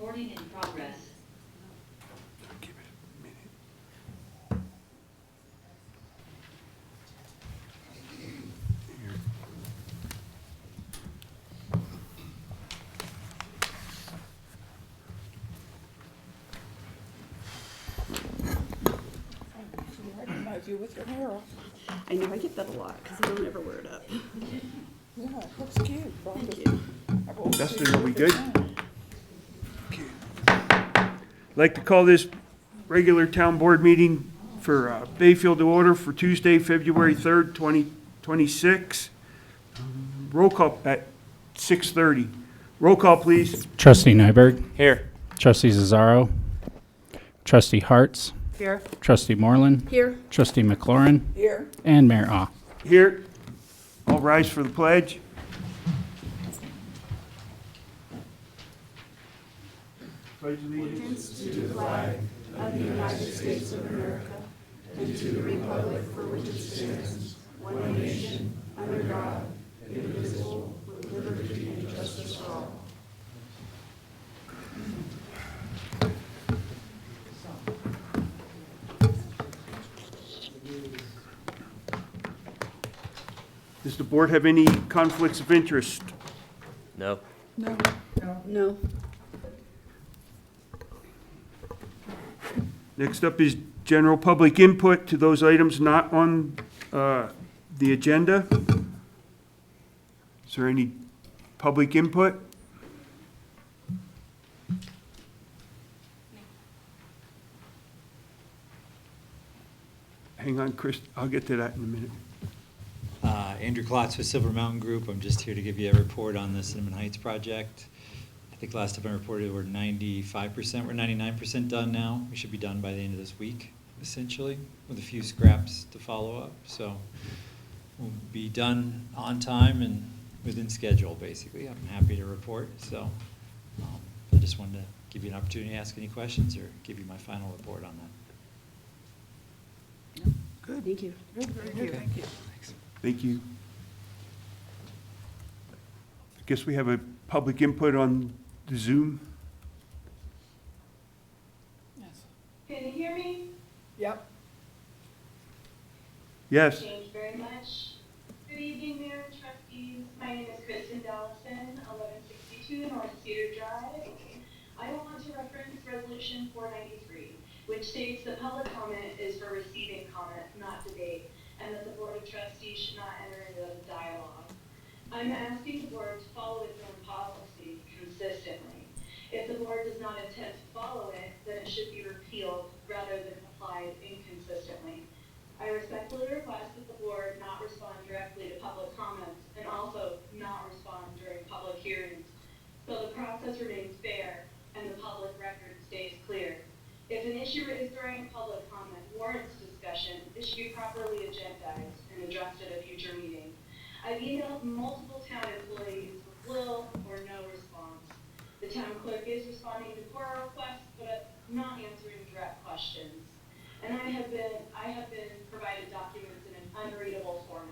Recording in progress. Give it a minute. Here. I recognize you with your hair off. I know I get that a lot because I don't ever wear it up. Yeah, it looks cute. Thank you. Dustin, are we good? Okay. I'd like to call this regular town board meeting for Bayfield to order for Tuesday, February 3rd, 2026. Roll call at 6:30. Roll call, please. Trustee Nyberg, Here. Trustee Zazzaro, Trustee Hartz, Here. Trustee Moreland, Here. Trustee McLaurin, Here. and Mayor Ah. Here. All rise for the pledge. Pledge allegiance. Does the board have any conflicts of interest? No. No. No. Next up is general public input to those items not on the agenda. Is there any public input? Hang on, Chris, I'll get to that in a minute. Andrew Klotz with Silver Mountain Group. I'm just here to give you a report on the Cinnamon Heights project. I think last time I reported we're 95%, we're 99% done now. We should be done by the end of this week, essentially, with a few scraps to follow up. So we'll be done on time and within schedule, basically. I'm happy to report. So I just wanted to give you an opportunity to ask any questions or give you my final report on that. Good. Thank you. Thank you. Thank you. Thank you. I guess we have a public input on the Zoom. Yes. Can you hear me? Yep. Yes. Thank you very much. Good evening, Mayor and Trustees. My name is Kristen Dallison, 1162 North Cedar Drive. I want to reference Resolution 493, which states that public comment is for receiving comment, not debate, and that the Board of Trustees should not enter into a dialogue. I'm asking the board to follow its own policy consistently. If the board does not intend to follow it, then it should be repealed rather than applied inconsistently. I respectfully request that the board not respond directly to public comments and also not respond during public hearings, so the process remains fair and the public record stays clear. If an issue raised during public comment warrants discussion, it should be properly agendized and addressed at a future meeting. I've emailed multiple town employees with little or no response. The town clerk is responding to quorum requests, but not answering direct questions. And I have been provided documents in an unreadable format.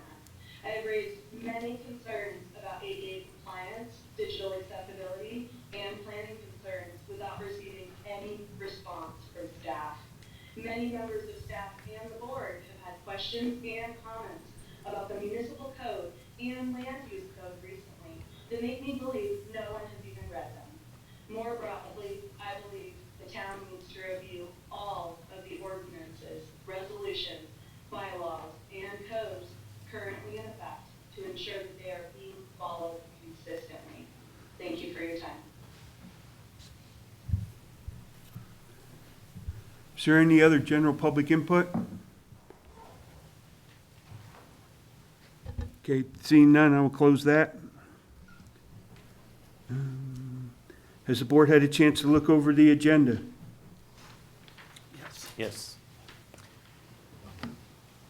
I have raised many concerns about ADA compliance, digital accessibility, and planning concerns without receiving any response from staff. Many members of staff and the board have had questions and comments about the municipal code and land use code recently that make me believe no one has even read them. More broadly, I believe the town needs to review all of the ordinances, resolutions, bylaws, and codes currently in effect to ensure that they are being followed consistently. Thank you for your time. Is there any other general public input? Okay, seeing none, I will close that. Has the board had a chance to look over the agenda? Yes.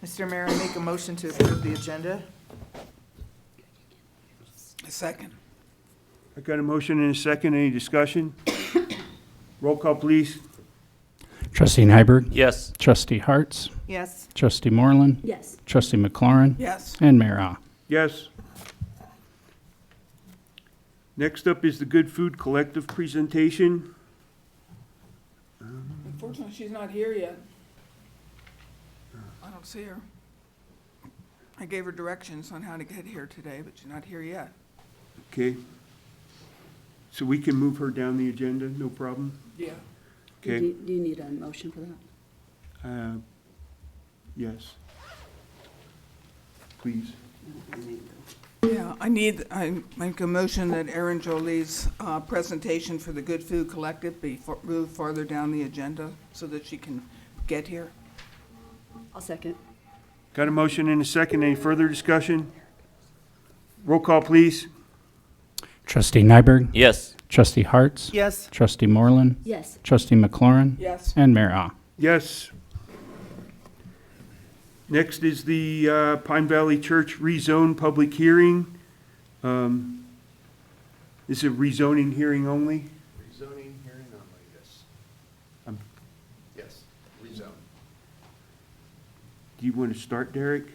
Mr. Mayor, I make a motion to approve the agenda. A second. I got a motion and a second. Any discussion? Roll call, please. Trustee Nyberg, Yes. Trustee Hartz, Yes. Trustee Moreland, Yes. Trustee McLaurin, Yes. and Mayor Ah. Yes. Next up is the Good Food Collective presentation. Unfortunately, she's not here yet. I don't see her. I gave her directions on how to get here today, but she's not here yet. Okay. So we can move her down the agenda, no problem? Yeah. Okay. Do you need a motion for that? Yes. Please. Yeah, I make a motion that Erin Jolie's presentation for the Good Food Collective be moved farther down the agenda so that she can get here. I'll second. Got a motion and a second. Any further discussion? Roll call, please. Trustee Nyberg. Yes. Trustee Harts. Yes. Trustee Moreland. Yes. Trustee McLaurin. Yes. And Mayor Ah. Yes. Next is the Pine Valley Church rezone public hearing. This is a rezoning hearing only. Rezoning hearing only, yes. Um, Yes, rezone. Do you want to start, Derek?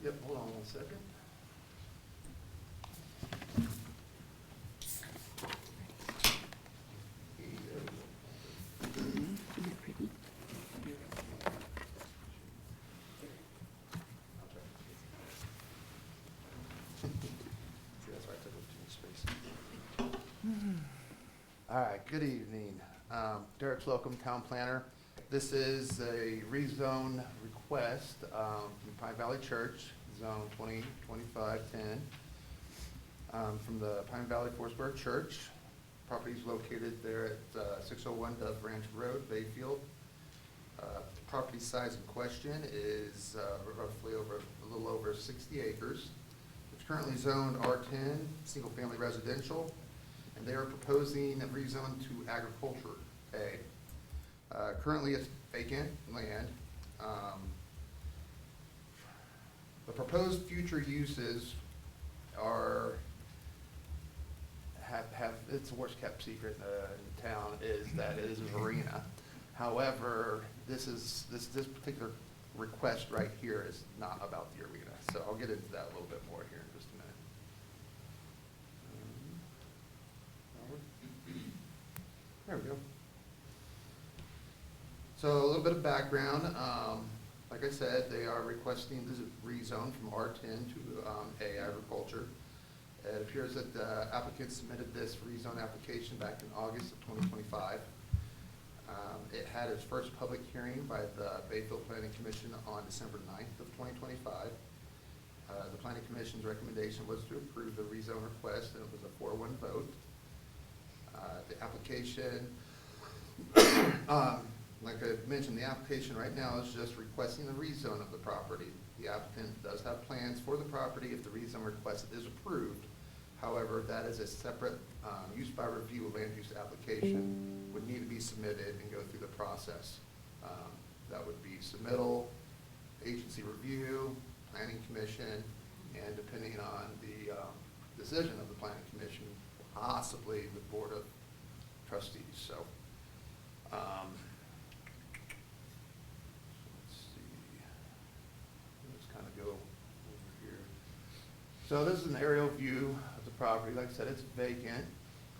Yep, hold on 1 second. Isn't that pretty? See, that's why I took up too much space. All right, good evening. Derek Slocum, Town Planner. This is a rezone request from Pine Valley Church, Zone 2025-10, from the Pine Valley Forsberg Church. Property is located there at 601 Dove Ranch Road, Bayfield. The property size in question is roughly a little over 60 acres. It's currently zoned R10, single-family residential, and they are proposing a rezone to agriculture A. Currently, it's vacant land. The proposed future uses are have it's the worst kept secret in town is that it is a marina. However, this particular request right here is not about the arena. So I'll get into that a little bit more here in just a minute. There we go. So a little bit of background. Like I said, they are requesting this rezone from R10 to A, agriculture. It appears that the applicant submitted this rezone application back in August of 2025. It had its first public hearing by the Bayfield Planning Commission on December 9th of 2025. The Planning Commission's recommendation was to approve the rezone request, and it was a 4-1 vote. The application, like I mentioned, the application right now is just requesting the rezone of the property. The applicant does have plans for the property if the rezone request is approved. However, that is a separate use by review land use application would need to be submitted and go through the process. That would be submittal, agency review, planning commission, and depending on the decision of the planning commission, possibly the board of trustees. So, let's see. Let's kind of go over here. So this is an aerial view of the property. Like I said, it's vacant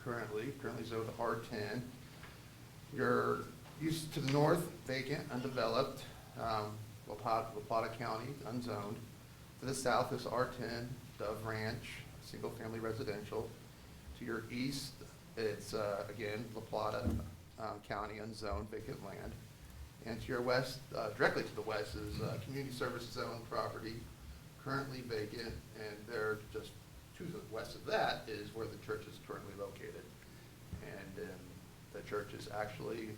currently zoned R10. You're used to the north, vacant, undeveloped, La Plata County, unzoned. To the south is R10, Dove Ranch, single-family residential. To your east, it's, again, La Plata County, unzoned, vacant land. And to your west, directly to the west is community service zone property, currently vacant, and there just to the west of that is where the church is currently located. And the church is actually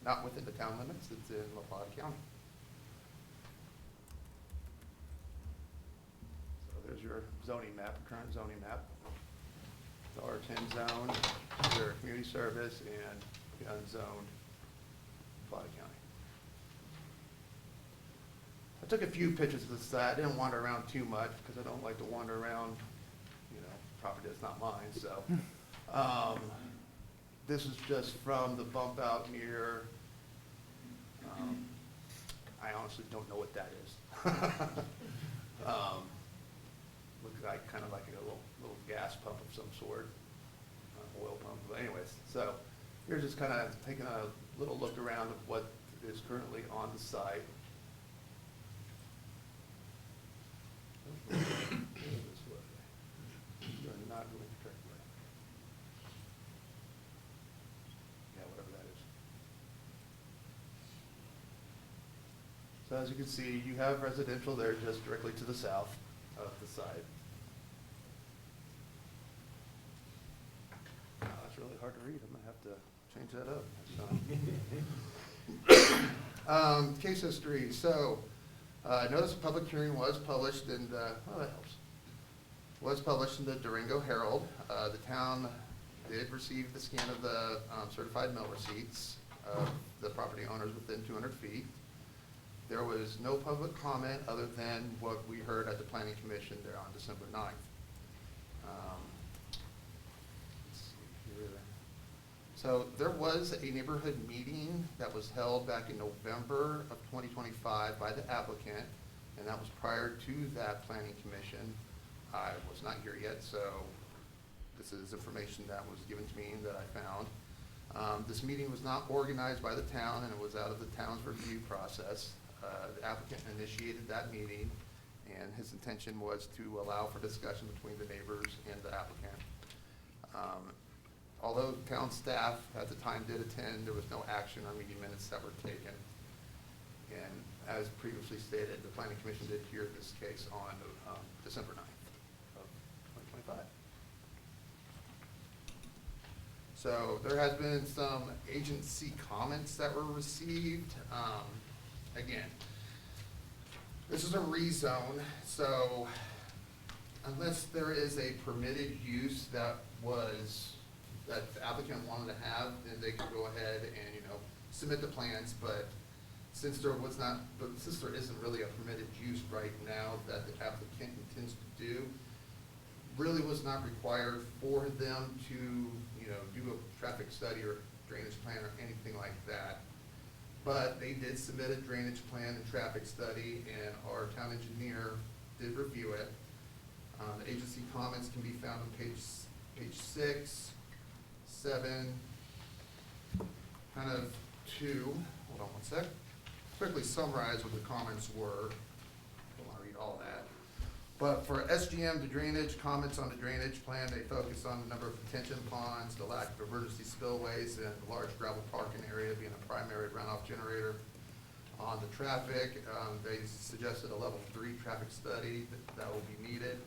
not within the town limits, it's in La Plata County. So there's your zoning map, current zoning map. The R10 zone, their community service, and the unzoned Plata County. I took a few pictures of the site. I didn't wander around too much because I don't like to wander around, property that's not mine. So this is just from the bump out near, I honestly don't know what that is. Looks like kind of like a little gas pump of some sort, oil pump. But anyways, so Here's just kind of taking a little look around of what is currently on the site. This way. You're not going the correct way. Yeah, whatever that is. So as you can see, you have residential there just directly to the south of the site. Wow, that's really hard to read. I'm gonna have to change that up. Case history. So, notice a public hearing was published in the, oh, that helps. Was published in the Durango Herald. The town did receive the scan of the certified mill receipts of the property owners within 200 feet. There was no public comment other than what we heard at the Planning Commission there on December 9th. Let's see here. So there was a neighborhood meeting that was held back in November of 2025 by the applicant, and that was prior to that Planning Commission. I was not here yet, so this is information that was given to me that I found. This meeting was not organized by the town, and it was out of the town's review process. The applicant initiated that meeting, and his intention was to allow for discussion between the neighbors and the applicant. Although town staff at the time did attend, there was no action or meeting minutes that were taken. And as previously stated, the Planning Commission did hear this case on December 9th of 2025. So there has been some agency comments that were received. Again, this is a rezone, so unless there is a permitted use that the applicant wanted to have, then they can go ahead and, submit the plans, but since there isn't really a permitted use right now that the applicant intends to do, really was not required for them to, do a traffic study or drainage plan or anything like that. But they did submit a drainage plan and traffic study, and our town engineer did review it. The agency comments can be found on page 6, 7, kind of 2. Hold on one sec. Quickly summarize what the comments were. Don't want to read all that. But for SGM, the drainage, comments on the drainage plan, they focus on the number of detention ponds, the lack of emergency spillways, and the large gravel parking area being a primary runoff generator. On the traffic, they suggested a level 3 traffic study that will be needed,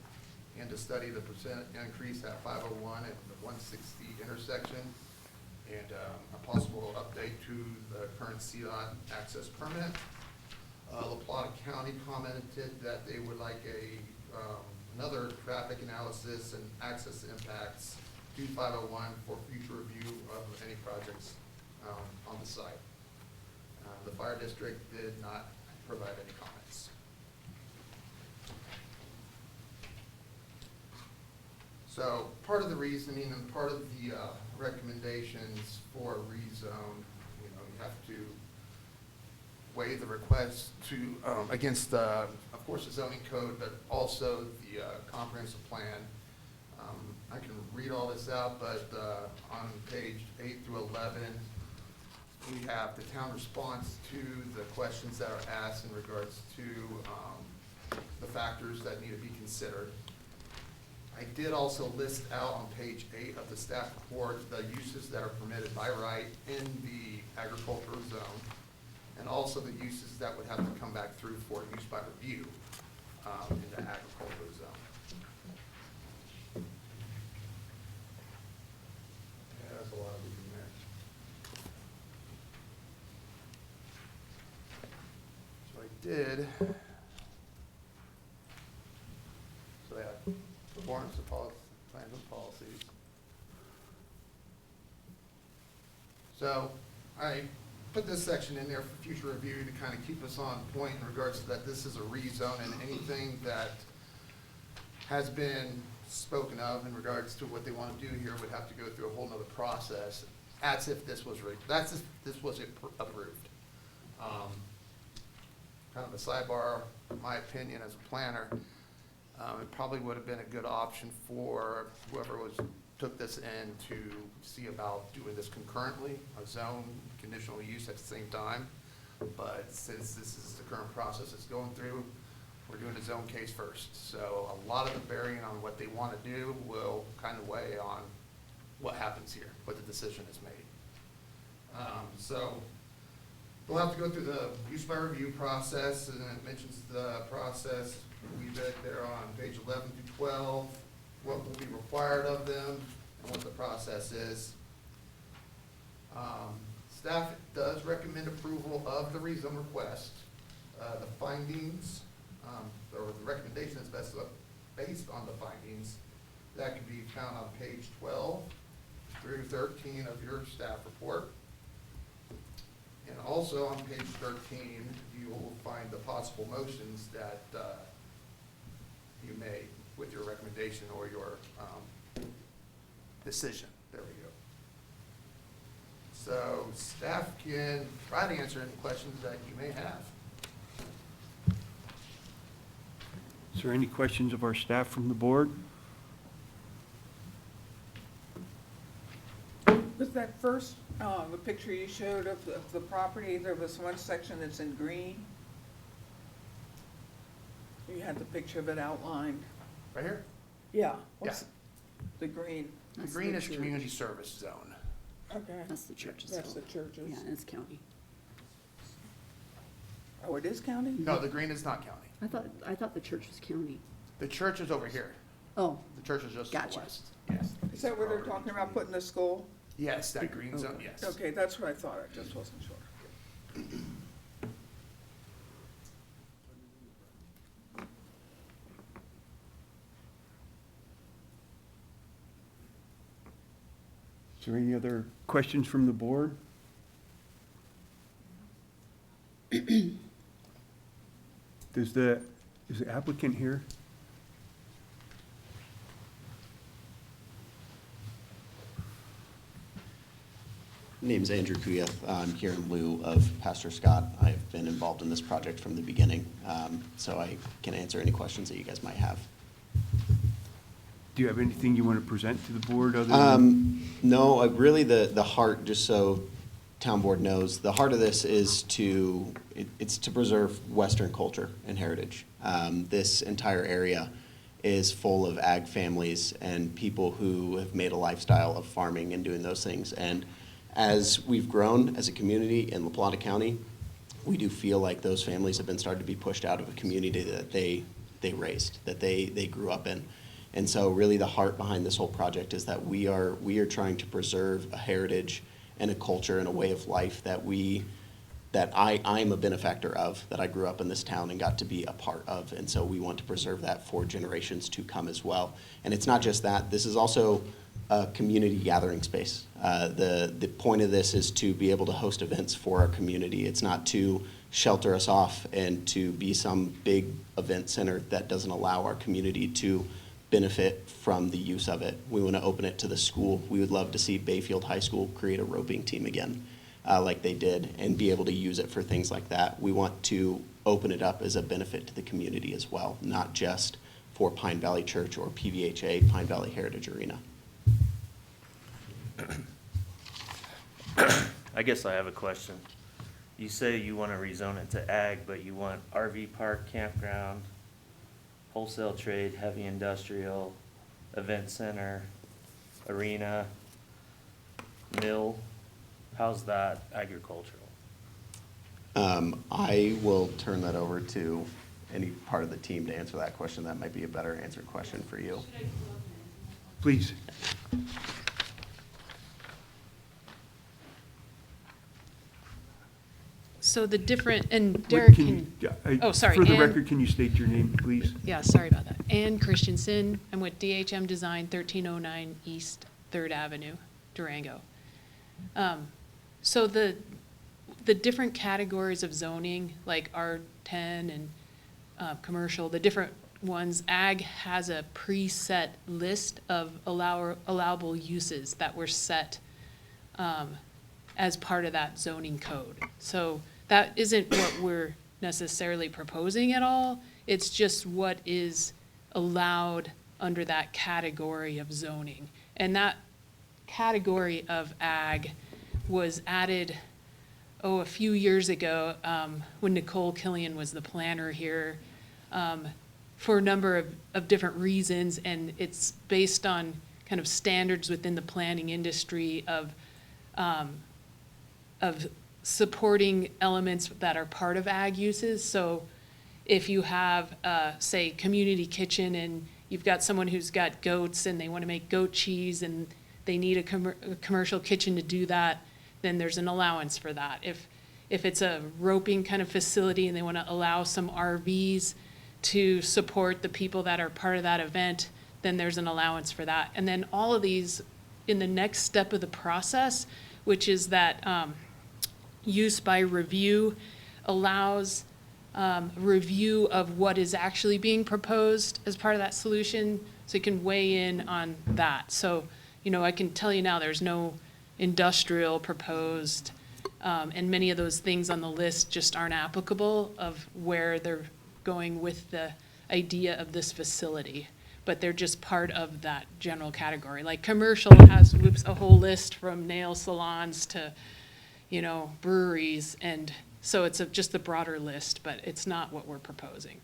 and to study the percent increase at 501 and the 160 intersection, and a possible update to the current CDOT access permit. La Plata County commented that they would like another traffic analysis and access impacts to 501 for future review of any projects on the site. The fire district did not provide any comments. So part of the reasoning and part of the recommendations for a rezone, you have to weigh the request to against, of course, the zoning code, but also the comprehensive plan. I can read all this out, but on page 8 through 11, we have the town response to the questions that are asked in regards to the factors that need to be considered. I did also list out on page 8 of the staff report the uses that are permitted by right in the agricultural zone, and also the uses that would have to come back through for use by review in the agricultural zone. Yeah, that's a lot of reading there. So I did. So yeah, performance of policy, plans and policies. So I put this section in there for future review to kind of keep us on point in regards to that this is a rezone, and anything that has been spoken of in regards to what they want to do here would have to go through a whole nother process as if this was approved. Kind of a sidebar, in my opinion as a planner, it probably would have been a good option for whoever was took this in to see about doing this concurrently, a zone conditional use at the same time. But since this is the current process it's going through, we're doing a zone case first. So a lot of the bearing on what they want to do will kind of weigh on what happens here, what the decision is made. So we'll have to go through the use by review process, and it mentions the process. We read there on page 11 through 12, what will be required of them and what the process is. Staff does recommend approval of the rezone request. The findings, or the recommendation is based on the findings. That can be found on page 12 through 13 of your staff report. And also on page 13, you will find the possible motions that you made with your recommendation or your decision. There we go. So staff can try to answer any questions that you may have. Is there any questions of our staff from the board? Was that first, the picture you showed of the property, there was one section that's in green? You had the picture of it outlined. Right here? Yeah. What's the green? The That's green is church. community service zone. Okay. That's the church's. That's the churches. Yeah, and it's county. Oh, it is county? No, the green is not county. I thought the church was county. The church is over here. Oh, The church is just to the Gotcha. west. Yes. Is that where they're talking about putting the school? Yes, that green zone, yes. Okay, that's what I thought, I just wasn't sure. Is there any other questions from the board? Is the applicant here? Name's Andrew Kuyeth. I'm here in lieu of Pastor Scott. I've been involved in this project from the beginning, so I can answer any questions that you guys might have. Do you have anything you want to present to the board other than? No, really the heart, just so town board knows, the heart of this is it's to preserve Western culture and heritage. This entire area is full of ag families and people who have made a lifestyle of farming and doing those things. And as we've grown as a community in La Plata County, we do feel like those families have been starting to be pushed out of a community that they raised, that they grew up in. And so really the heart behind this whole project is that we are trying to preserve a heritage and a culture and a way of life that I'm a benefactor of, that I grew up in this town and got to be a part of. And so we want to preserve that for generations to come as well. And it's not just that, this is also a community gathering space. The point of this is to be able to host events for our community. It's not to shelter us off and to be some big event center that doesn't allow our community to benefit from the use of it. We want to open it to the school. We would love to see Bayfield High School create a roping team again, like they did, and be able to use it for things like that. We want to open it up as a benefit to the community as well, not just for Pine Valley Church or PVHA, Pine Valley Heritage Arena. I guess I have a question. You say you want to rezone it to ag, but you want RV park, campground, wholesale trade, heavy industrial, event center, arena, mill. How's that agricultural? I will turn that over to any part of the team to answer that question. That might be a better answered question for you. Please. So the different, and What Derek can can, you- oh, sorry, For the Ann. record, can you state your name, please? yeah, sorry about that. Ann Christensen, I'm with DHM Design, 1309 East 3rd Avenue, Durango. So the different categories of zoning, like R10 and commercial, the different ones, ag has a preset list of allowable uses that were set as part of that zoning code. So that isn't what we're necessarily proposing at all. It's just what is allowed under that category of zoning. And that category of ag was added, a few years ago, when Nicole Killian was the planner here, for a number of different reasons, and it's based on kind of standards within the planning industry of supporting elements that are part of ag uses. So if you have, say, community kitchen, and you've got someone who's got goats and they want to make goat cheese and they need a commercial kitchen to do that, then there's an allowance for that. If it's a roping kind of facility and they want to allow some RVs to support the people that are part of that event, then there's an allowance for that. And then all of these in the next step of the process, which is that use by review, allows review of what is actually being proposed as part of that solution, so you can weigh in on that. So, I can tell you now, there's no industrial proposed, and many of those things on the list just aren't applicable of where they're going with the idea of this facility, but they're just part of that general category. Like commercial has a whole list from nail salons to, breweries, and so it's just a broader list, but it's not what we're proposing.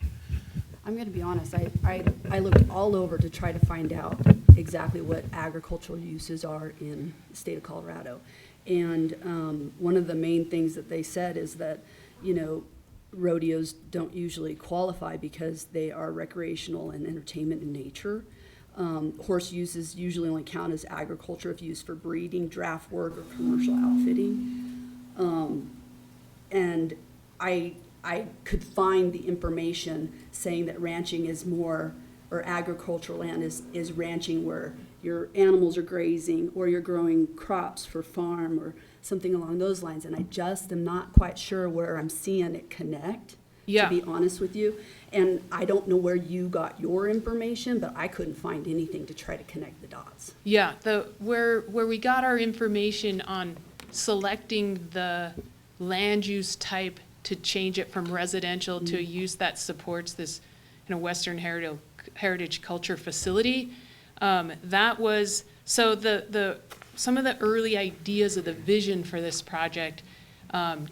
I'm gonna be honest, I looked all over to try to find out exactly what agricultural uses are in the state of Colorado. And one of the main things that they said is that, rodeos don't usually qualify because they are recreational and entertainment in nature. Horse uses usually only count as agriculture if used for breeding, draft work, or commercial outfitting. And I could find the information saying that ranching is more, or agricultural land is ranching where your animals are grazing or you're growing crops for farm or something along those lines. And I just am not quite sure where I'm seeing it connect, Yeah. to be honest with you. And I don't know where you got your information, but I couldn't find anything to try to connect the dots. Yeah, where we got our information on selecting the land use type to change it from residential to a use that supports this, Western heritage culture facility. That was, so some of the early ideas of the vision for this project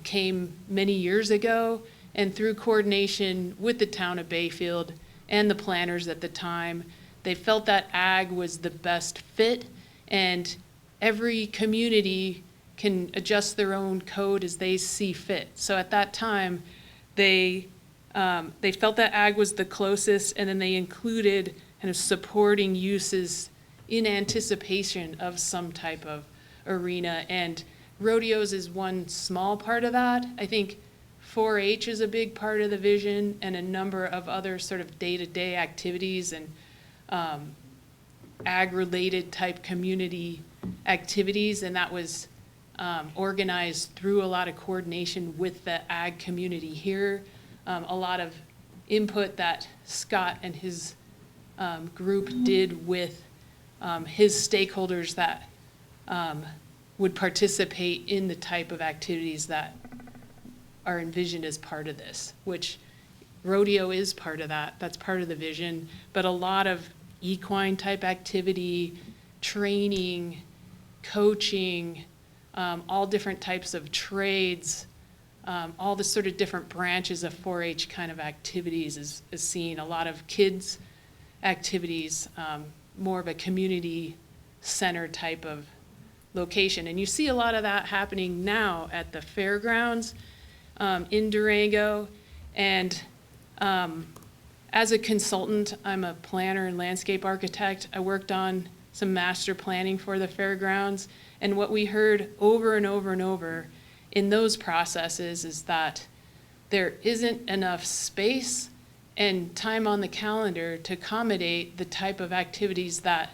came many years ago, and through coordination with the town of Bayfield and the planners at the time, they felt that ag was the best fit, and every community can adjust their own code as they see fit. So at that time, they felt that ag was the closest, and then they included kind of supporting uses in anticipation of some type of arena. And rodeos is one small part of that. I think 4-H is a big part of the vision, and a number of other sort of day-to-day activities and ag-related type community activities, and that was organized through a lot of coordination with the ag community here. A lot of input that Scott and his group did with his stakeholders that would participate in the type of activities that are envisioned as part of this, which rodeo is part of that. That's part of the vision, but a lot of equine type activity, training, coaching, all different types of trades, all the sort of different branches of 4-H kind of activities is seen. A lot of kids activities, more of a community center type of location. And you see a lot of that happening now at the fairgrounds in Durango. And as a consultant, I'm a planner and landscape architect. I worked on some master planning for the fairgrounds. And what we heard over and over and over in those processes is that there isn't enough space and time on the calendar to accommodate the type of activities that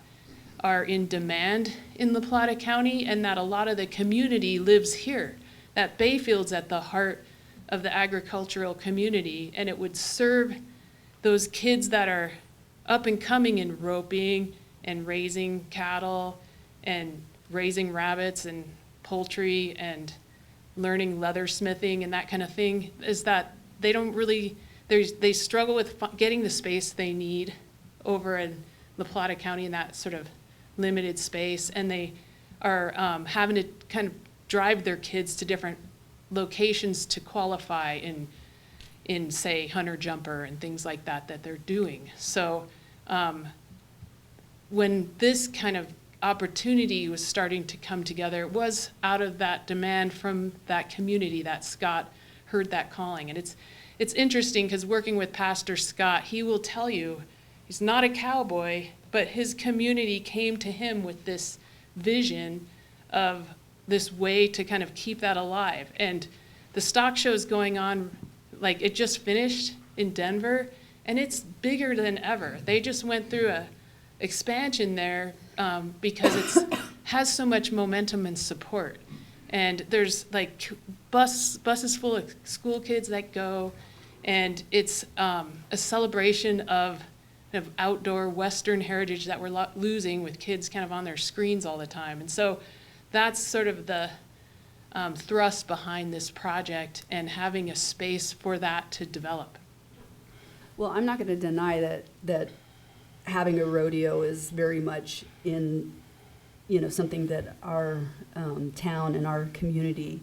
are in demand in La Plata County, and that a lot of the community lives here. That Bayfield's at the heart of the agricultural community, and it would serve those kids that are up and coming in roping and raising cattle and raising rabbits and poultry and learning leathersmithing and that kind of thing, is that they don't really, they struggle with getting the space they need over in La Plata County in that sort of limited space, and they are having to kind of drive their kids to different locations to qualify in say hunter jumper and things like that they're doing. So when this kind of opportunity was starting to come together, it was out of that demand from that community that Scott heard that calling. And it's interesting because working with Pastor Scott, he will tell you he's not a cowboy, but his community came to him with this vision of this way to kind of keep that alive. And the stock show's going on, like it just finished in Denver, and it's bigger than ever. They just went through a expansion there because it has so much momentum and support. And there's like buses full of school kids that go, and it's a celebration of outdoor Western heritage that we're losing with kids kind of on their screens all the time. And so that's sort of the thrust behind this project and having a space for that to develop. Well, I'm not going to deny that having a rodeo is very much in, something that our town and our community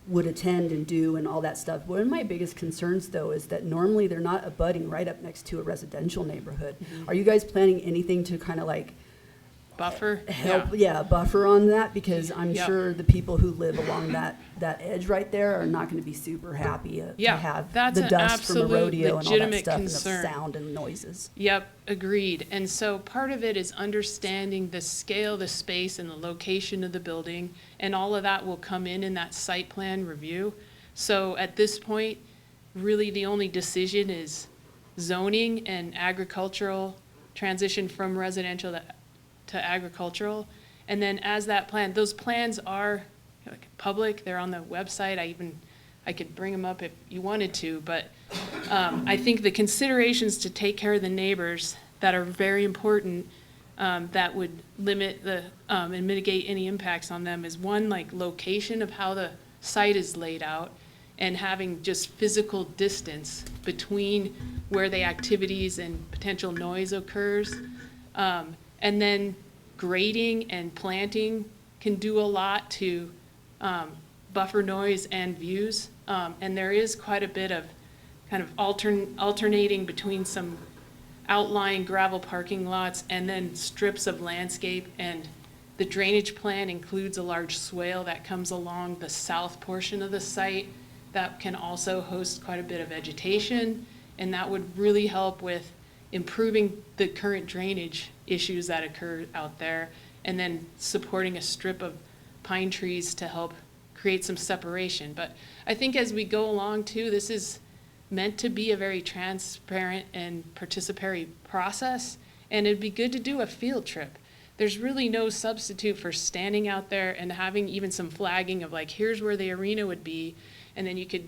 would attend and do and all that stuff. One of my biggest concerns, though, is that normally they're not abutting right up next to a residential neighborhood. Mm-hmm. Are you guys planning anything to kind of like Buffer? Help, buffer on that? Because I'm sure the people who live along that edge right there are not going to be super happy to have that's the dust from a rodeo and all that legitimate stuff concern. And the sound and noises. Yep, agreed. And so part of it is understanding the scale, the space, and the location of the building, and all of that will come in that site plan review. So at this point, really the only decision is zoning and agricultural transition from residential to agricultural. And then as that plan, those plans are public, they're on the website. I could bring them up if you wanted to, but I think the considerations to take care of the neighbors that are very important, that would limit and mitigate any impacts on them is one, like location of how the site is laid out and having just physical distance between where the activities and potential noise occurs. And then grading and planting can do a lot to buffer noise and views. And there is quite a bit of kind of alternating between some outlying gravel parking lots and then strips of landscape. And the drainage plan includes a large swale that comes along the south portion of the site that can also host quite a bit of vegetation. And that would really help with improving the current drainage issues that occur out there, and then supporting a strip of pine trees to help create some separation. But I think as we go along too, this is meant to be a very transparent and participatory process, and it'd be good to do a field trip. There's really no substitute for standing out there and having even some flagging of like, here's where the arena would be, and then you could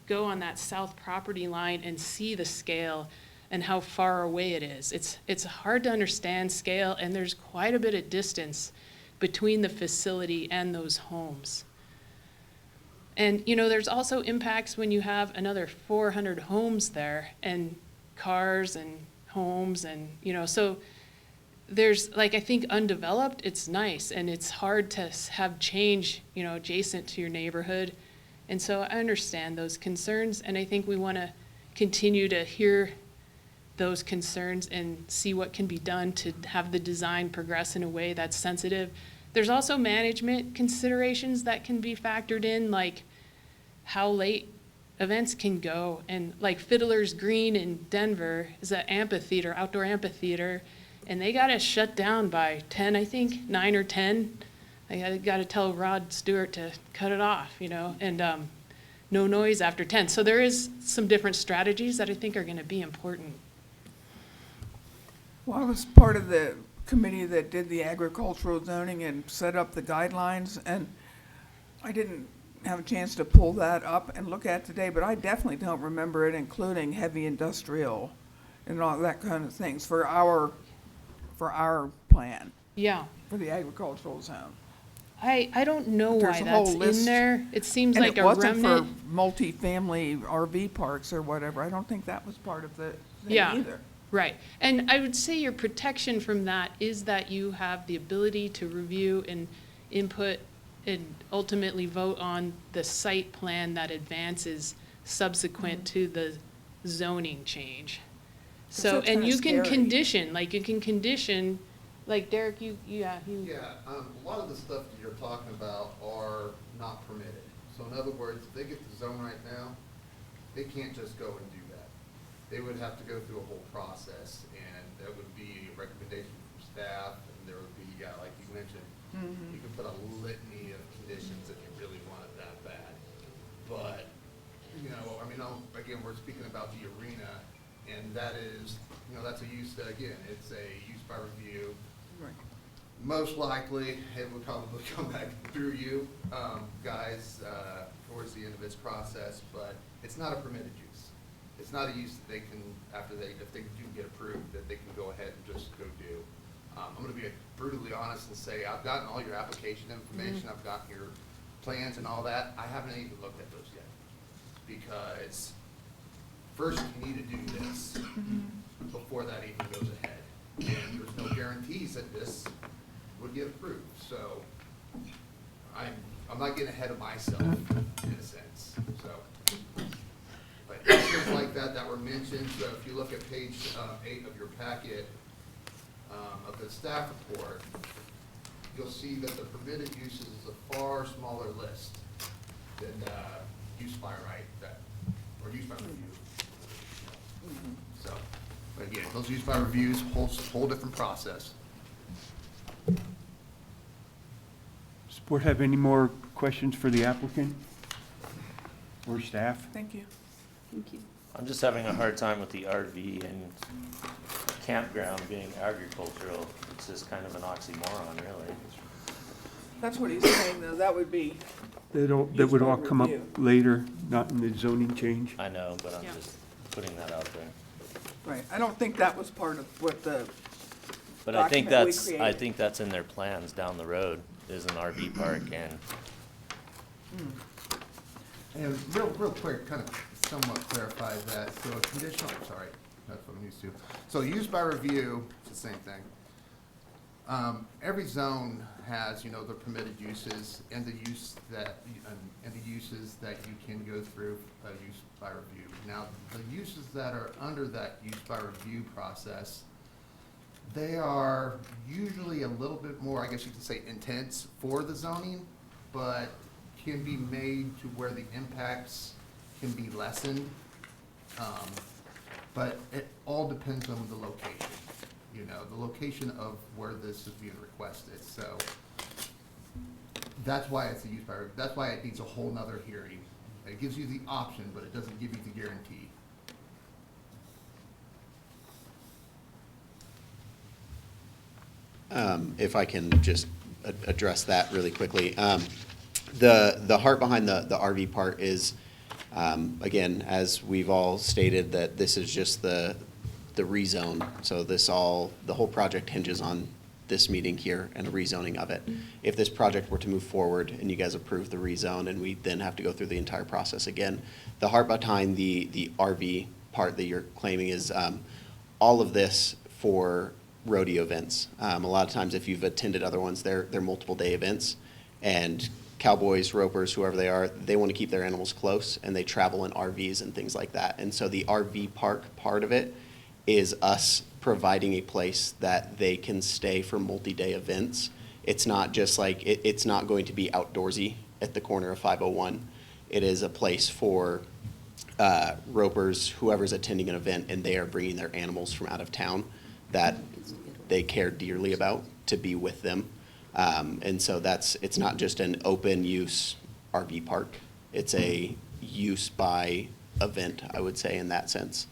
go on that south property line and see the scale and how far away it is. It's hard to understand scale, and there's quite a bit of distance between the facility and those homes. And there's also impacts when you have another 400 homes there and cars and homes and so there's I think undeveloped, it's nice, and it's hard to have change adjacent to your neighborhood. And so I understand those concerns, and I think we want to continue to hear those concerns and see what can be done to have the design progress in a way that's sensitive. There's also management considerations that can be factored in, like how late events can go. And like Fiddler's Green in Denver is an amphitheater, outdoor amphitheater, and they got to shut down by 10, I think, 9 or 10. I got to tell Rod Stewart to cut it off, and no noise after 10. So there is some different strategies that I think are going to be important. Well, I was part of the committee that did the agricultural zoning and set up the guidelines, and I didn't have a chance to pull that up and look at today, but I definitely don't remember it including heavy industrial and all that kind of things for our plan. Yeah. For the agricultural zone. I don't know There's why a whole that's list. in there. It seems And like it a wasn't remnant. for multifamily RV parks or whatever. I don't think that was part of the thing Yeah. either. Right, and I would say your protection from that is that you have the ability to review and input and ultimately vote on the site plan that advances subsequent to the zoning change. So, So it's and kinda you can scary. condition, like, you can condition, like Derek, you. Yeah, a lot of the stuff that you're talking about are not permitted. So in other words, if they get the zone right now, they can't just go and do that. They would have to go through a whole process, and that would be a recommendation from staff, and there would be, yeah, like you mentioned, you can put a litany of conditions if you really want it that bad. But, you know, I mean, again, we're speaking about the arena, and that is, you know, that's a use, again, it's a use by review. Right. Most likely, it would probably come back through you, guys, towards the end of its process, but it's not a permitted use. It's not a use that they can, if they do get approved, that they can go ahead and just go do. I'm gonna be brutally honest and say, I've gotten all your application information, I've gotten your plans and all that, I haven't even looked at those yet. Because first you need to do this before that even goes ahead. And there's no guarantees that this would get approved, so I'm not getting ahead of myself in a sense, so. But things like that were mentioned, so if you look at page 8 of your packet of the staff report, you'll see that the permitted uses is a far smaller list than use by right, or use by review. So, but again, those use by reviews, whole different process. Does the board have any more questions for the applicant or staff? Thank you. Thank you. I'm just having a hard time with the RV and campground being agricultural. It's just kind of an oxymoron, really. That's what he's saying, though, that would be, That would all come up Review. later, not in the zoning change. I know, but I'm Yeah. just putting that out there. right, I don't think that was part of what the, But I think Document we that's, I created. think that's in their plans down the road, is an RV park, and And real quick, kind of somewhat clarify that, so a conditional, sorry, that's what I'm used to. So use by review, it's the same thing. Every zone has, you know, the permitted uses and the use that, and the uses that you can go through, use by review. Now, the uses that are under that use by review process, they are usually a little bit more, I guess you could say, intense for the zoning, but can be made to where the impacts can be lessened. But it all depends on the location, you know, the location of where this is being requested, so. That's why it's a use by, that's why it needs a whole nother hearing. It gives you the option, but it doesn't give you the guarantee. If I can just address that really quickly. The heart behind the RV part is, again, as we've all stated, that this is just the rezone. So the whole project hinges on this meeting here and a rezoning of it. If this project were to move forward and you guys approve the rezone and we then have to go through the entire process again, the heart behind the RV part that you're claiming is all of this for rodeo events. A lot of times if you've attended other ones, they're multiple day events, and cowboys, ropers, whoever they are, they want to keep their animals close and they travel in RVs and things like that. And so the RV park part of it is us providing a place that they can stay for multi-day events. It's not just like, it's not going to be outdoorsy at the corner of 501. It is a place for ropers, whoever's attending an event and they are bringing their animals from out of town that they care dearly about, to be with them. And so it's not just an open use RV park. It's a use by event, I would say, in that sense.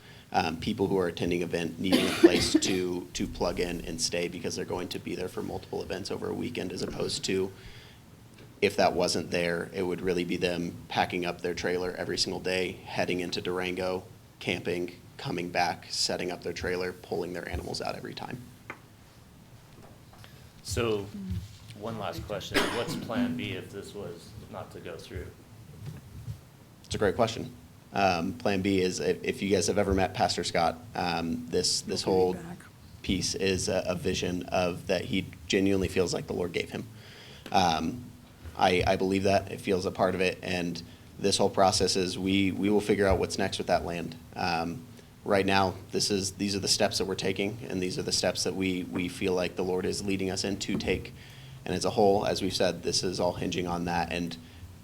People who are attending event needing a place to plug in and stay because they're going to be there for multiple events over a weekend, as opposed to, if that wasn't there, it would really be them packing up their trailer every single day, heading into Durango, camping, coming back, setting up their trailer, pulling their animals out every time. so, one last question, what's Plan B if this was not to go through? It's a great question. Plan B is if you guys have ever met Pastor Scott, this whole Back. piece is a vision of that he genuinely feels like the Lord gave him. I believe that. It feels a part of it. And this whole process is we will figure out what's next with that land. Right now, these are the steps that we're taking, and these are the steps that we feel like the Lord is leading us in to take. And as a whole, as we've said, this is all hinging on that. And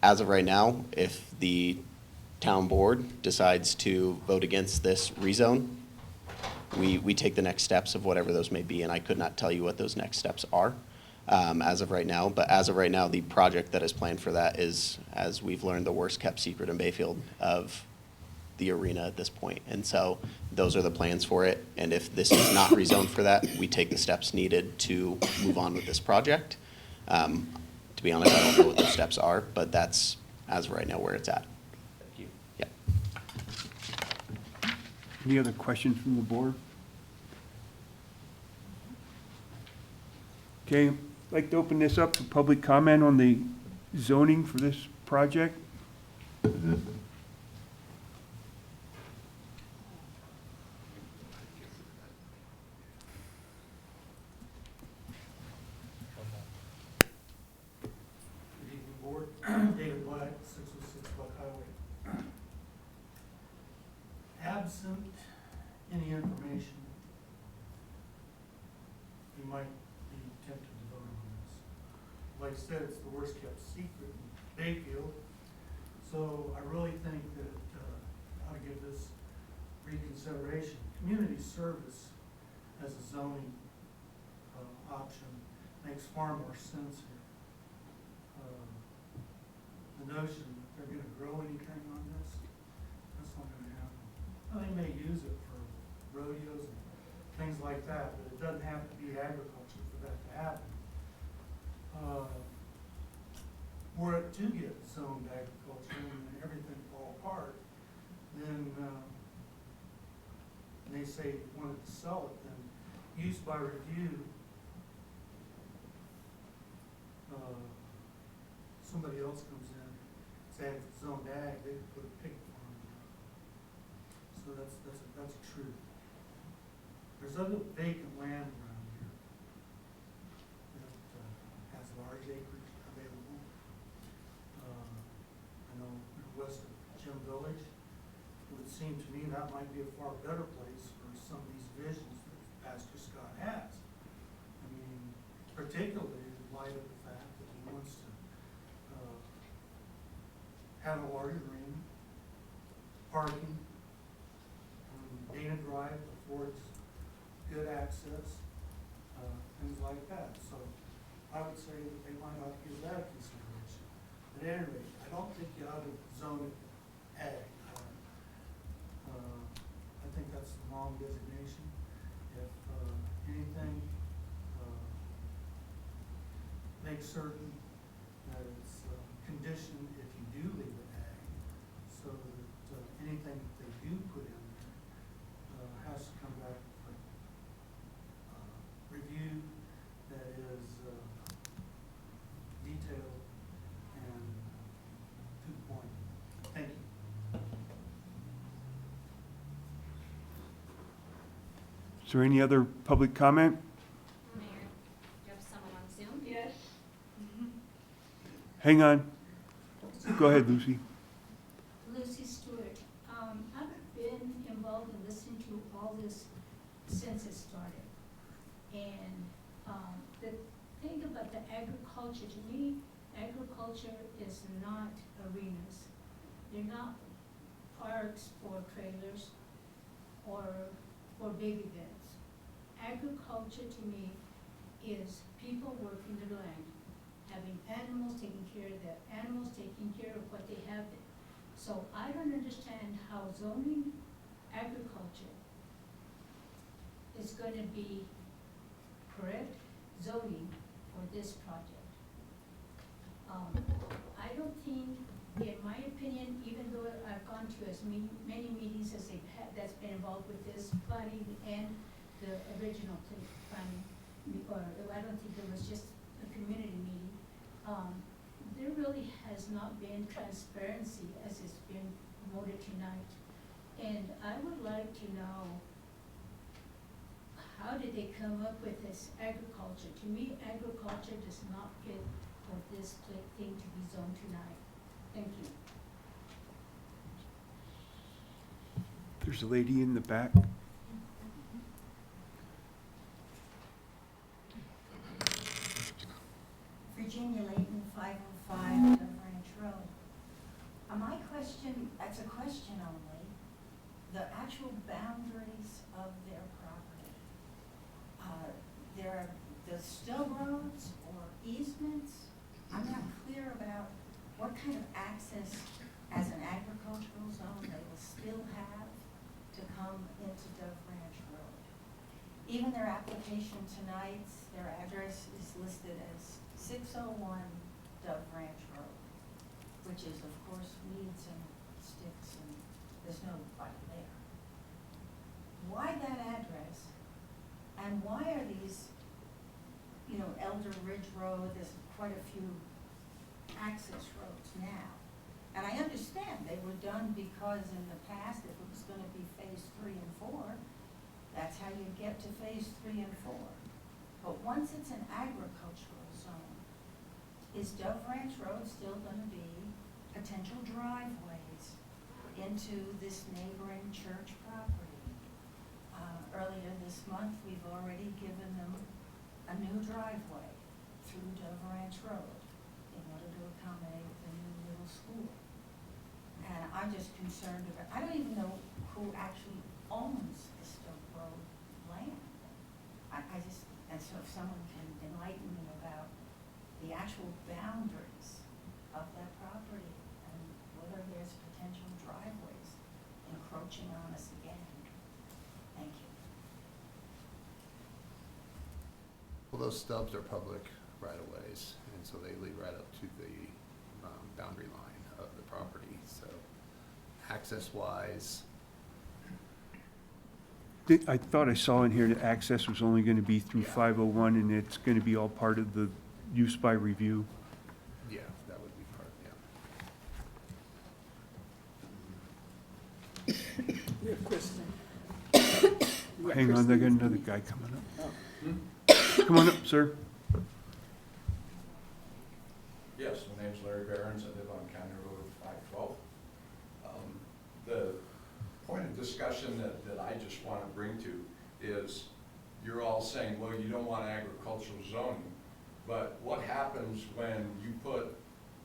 as of right now, if the town board decides to vote against this rezone, we take the next steps of whatever those may be, and I could not tell you what those next steps are as of right now. But as of right now, the project that is planned for that is, as we've learned, the worst-kept secret in Bayfield of the arena at this point. And so those are the plans for it, and if this is not rezoned for that, we take the steps needed to move on with this project. To be honest, I don't know what those steps are, but that's, as of right now, where it's at. Thank you. Yeah. Any other questions from the board? Okay, I'd like to open this up to public comment on the zoning for this project. Good evening, Board. David Black, 606 Buck Highway. Absent any information, you might be tempted to vote on this. Like I said, it's the worst kept secret in Bayfield, so I really think that I ought to give this reconsideration. Community service as a zoning option makes far more sense here. The notion that they're gonna grow anything on this, that's not gonna happen. Well, they may use it for rodeos and things like that, but it doesn't have to be agriculture for that to happen. Were it to get zoned agriculture and everything fall apart, then, and they say they wanted to sell it, then use by review, somebody else comes in, say it's zoned ag, they could put a pig farm in. So that's a truth. There's other vacant land around here that has large acreage available. I know west of Jim Village, it would seem to me that might be a far better place for some of these visions that Pastor Scott has. I mean, particularly in light of the fact that he wants to have a large arena, parking, Dana Drive affords good access, things like that. So I would say that they might not give that a consideration. But at any rate, I don't think you ought to zone it ag. I think that's the wrong designation. If anything, make certain that it's conditioned if you do leave it ag, so that anything that they do put in there has to come back for review that is detailed and to the point. Thank you. Is there any other public comment? Mayor, do you have someone on Zoom? Yes. Hang on. Go ahead, Lucy. Lucy Stewart. I've been involved in listening to all this since it started. And the thing about the agriculture, to me, agriculture is not arenas. They're not parks for trailers or for big events. Agriculture to me is people working the land, having animals, taking care of the animals, taking care of what they have there. So I don't understand how zoning agriculture is gonna be correct zoning for this project. I don't think, in my opinion, even though I've gone to as many meetings as they've had, that's been involved with this planning and the original planning, or I don't think there was just a community meeting. There really has not been transparency as it's been promoted tonight. And I would like to know, how did they come up with this agriculture? To me, agriculture does not fit for this thing to be zoned tonight. Thank you. There's a lady in the back. Virginia Layton, 505 Dove Ranch Road. My question, that's a question only, the actual boundaries of their property. There are the still roads or easements. I'm not clear about what kind of access as an agricultural zone they will still have to come into Dove Ranch Road. Even their application tonight, their address is listed as 601 Dove Ranch Road, which is of course weeds and sticks and there's nobody there. Why that address? And why are these, you know, Elder Ridge Road, there's quite a few access roads now. And I understand they were done because in the past, if it was gonna be phase 3 and 4, that's how you get to phase 3 and 4. But once it's an agricultural zone, is Dove Ranch Road still gonna be potential driveways into this neighboring church property? Earlier this month, we've already given them a new driveway through Dove Ranch Road in order to accommodate the new middle school. And I'm just concerned about, I don't even know who actually owns the Stoke Road land. I just, and so if someone can enlighten me about the actual boundaries of that property and whether there's potential driveways encroaching on us again. Thank you. Well, those stubs are public right-of-ways, and so they lead right up to the boundary line of the property. So access-wise, I thought I saw in here that access was only gonna be through 501 and it's gonna be all part of the use by review. yeah, that would be part, yeah. We have Kristen. Hang on, I got another guy coming up. Come on up, sir. Yes, my name's Larry Behrens. I live on County Road 512. The point of discussion that I just want to bring to is you're all saying, well, you don't want agricultural zoning, but what happens when you put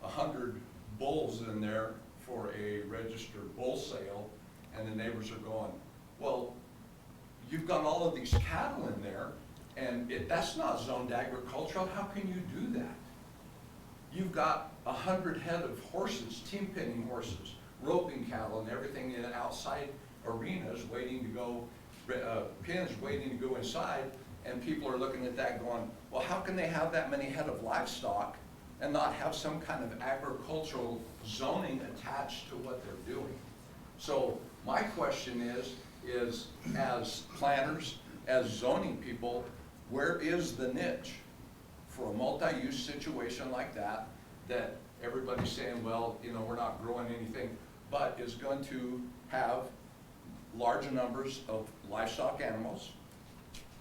100 bulls in there for a registered bull sale and the neighbors are going, well, you've got all of these cattle in there and that's not zoned agricultural. How can you do that? You've got 100 head of horses, team pinning horses, roping cattle and everything in outside arenas waiting to go, pins waiting to go inside, and people are looking at that going, well, how can they have that many head of livestock and not have some kind of agricultural zoning attached to what they're doing? So my question is as planners, as zoning people, where is the niche for a multi-use situation like that, that everybody's saying, well, you know, we're not growing anything, but is going to have large numbers of livestock animals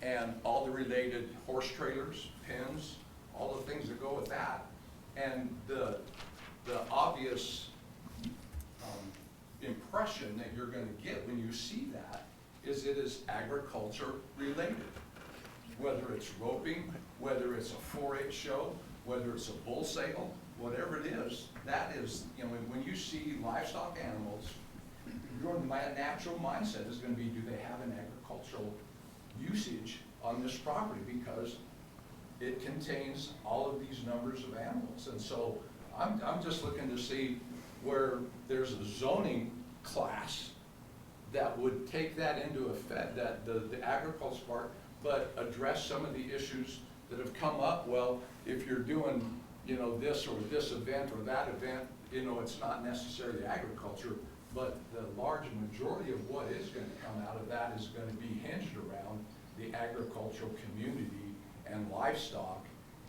and all the related horse trailers, pens, all the things that go with that. And the obvious impression that you're going to get when you see that is it is agriculture related. Whether it's roping, whether it's a 4-H show, whether it's a bull sale, whatever it is, that is, you know, when you see livestock animals, your natural mindset is going to be, do they have an agricultural usage on this property? Because it contains all of these numbers of animals. And so I'm just looking to see where there's a zoning class that would take that into effect, that the agriculture part, but address some of the issues that have come up. Well, if you're doing, you know, this or this event or that event, you know, it's not necessarily agriculture, but the large majority of what is going to come out of that is going to be hinged around the agricultural community and livestock,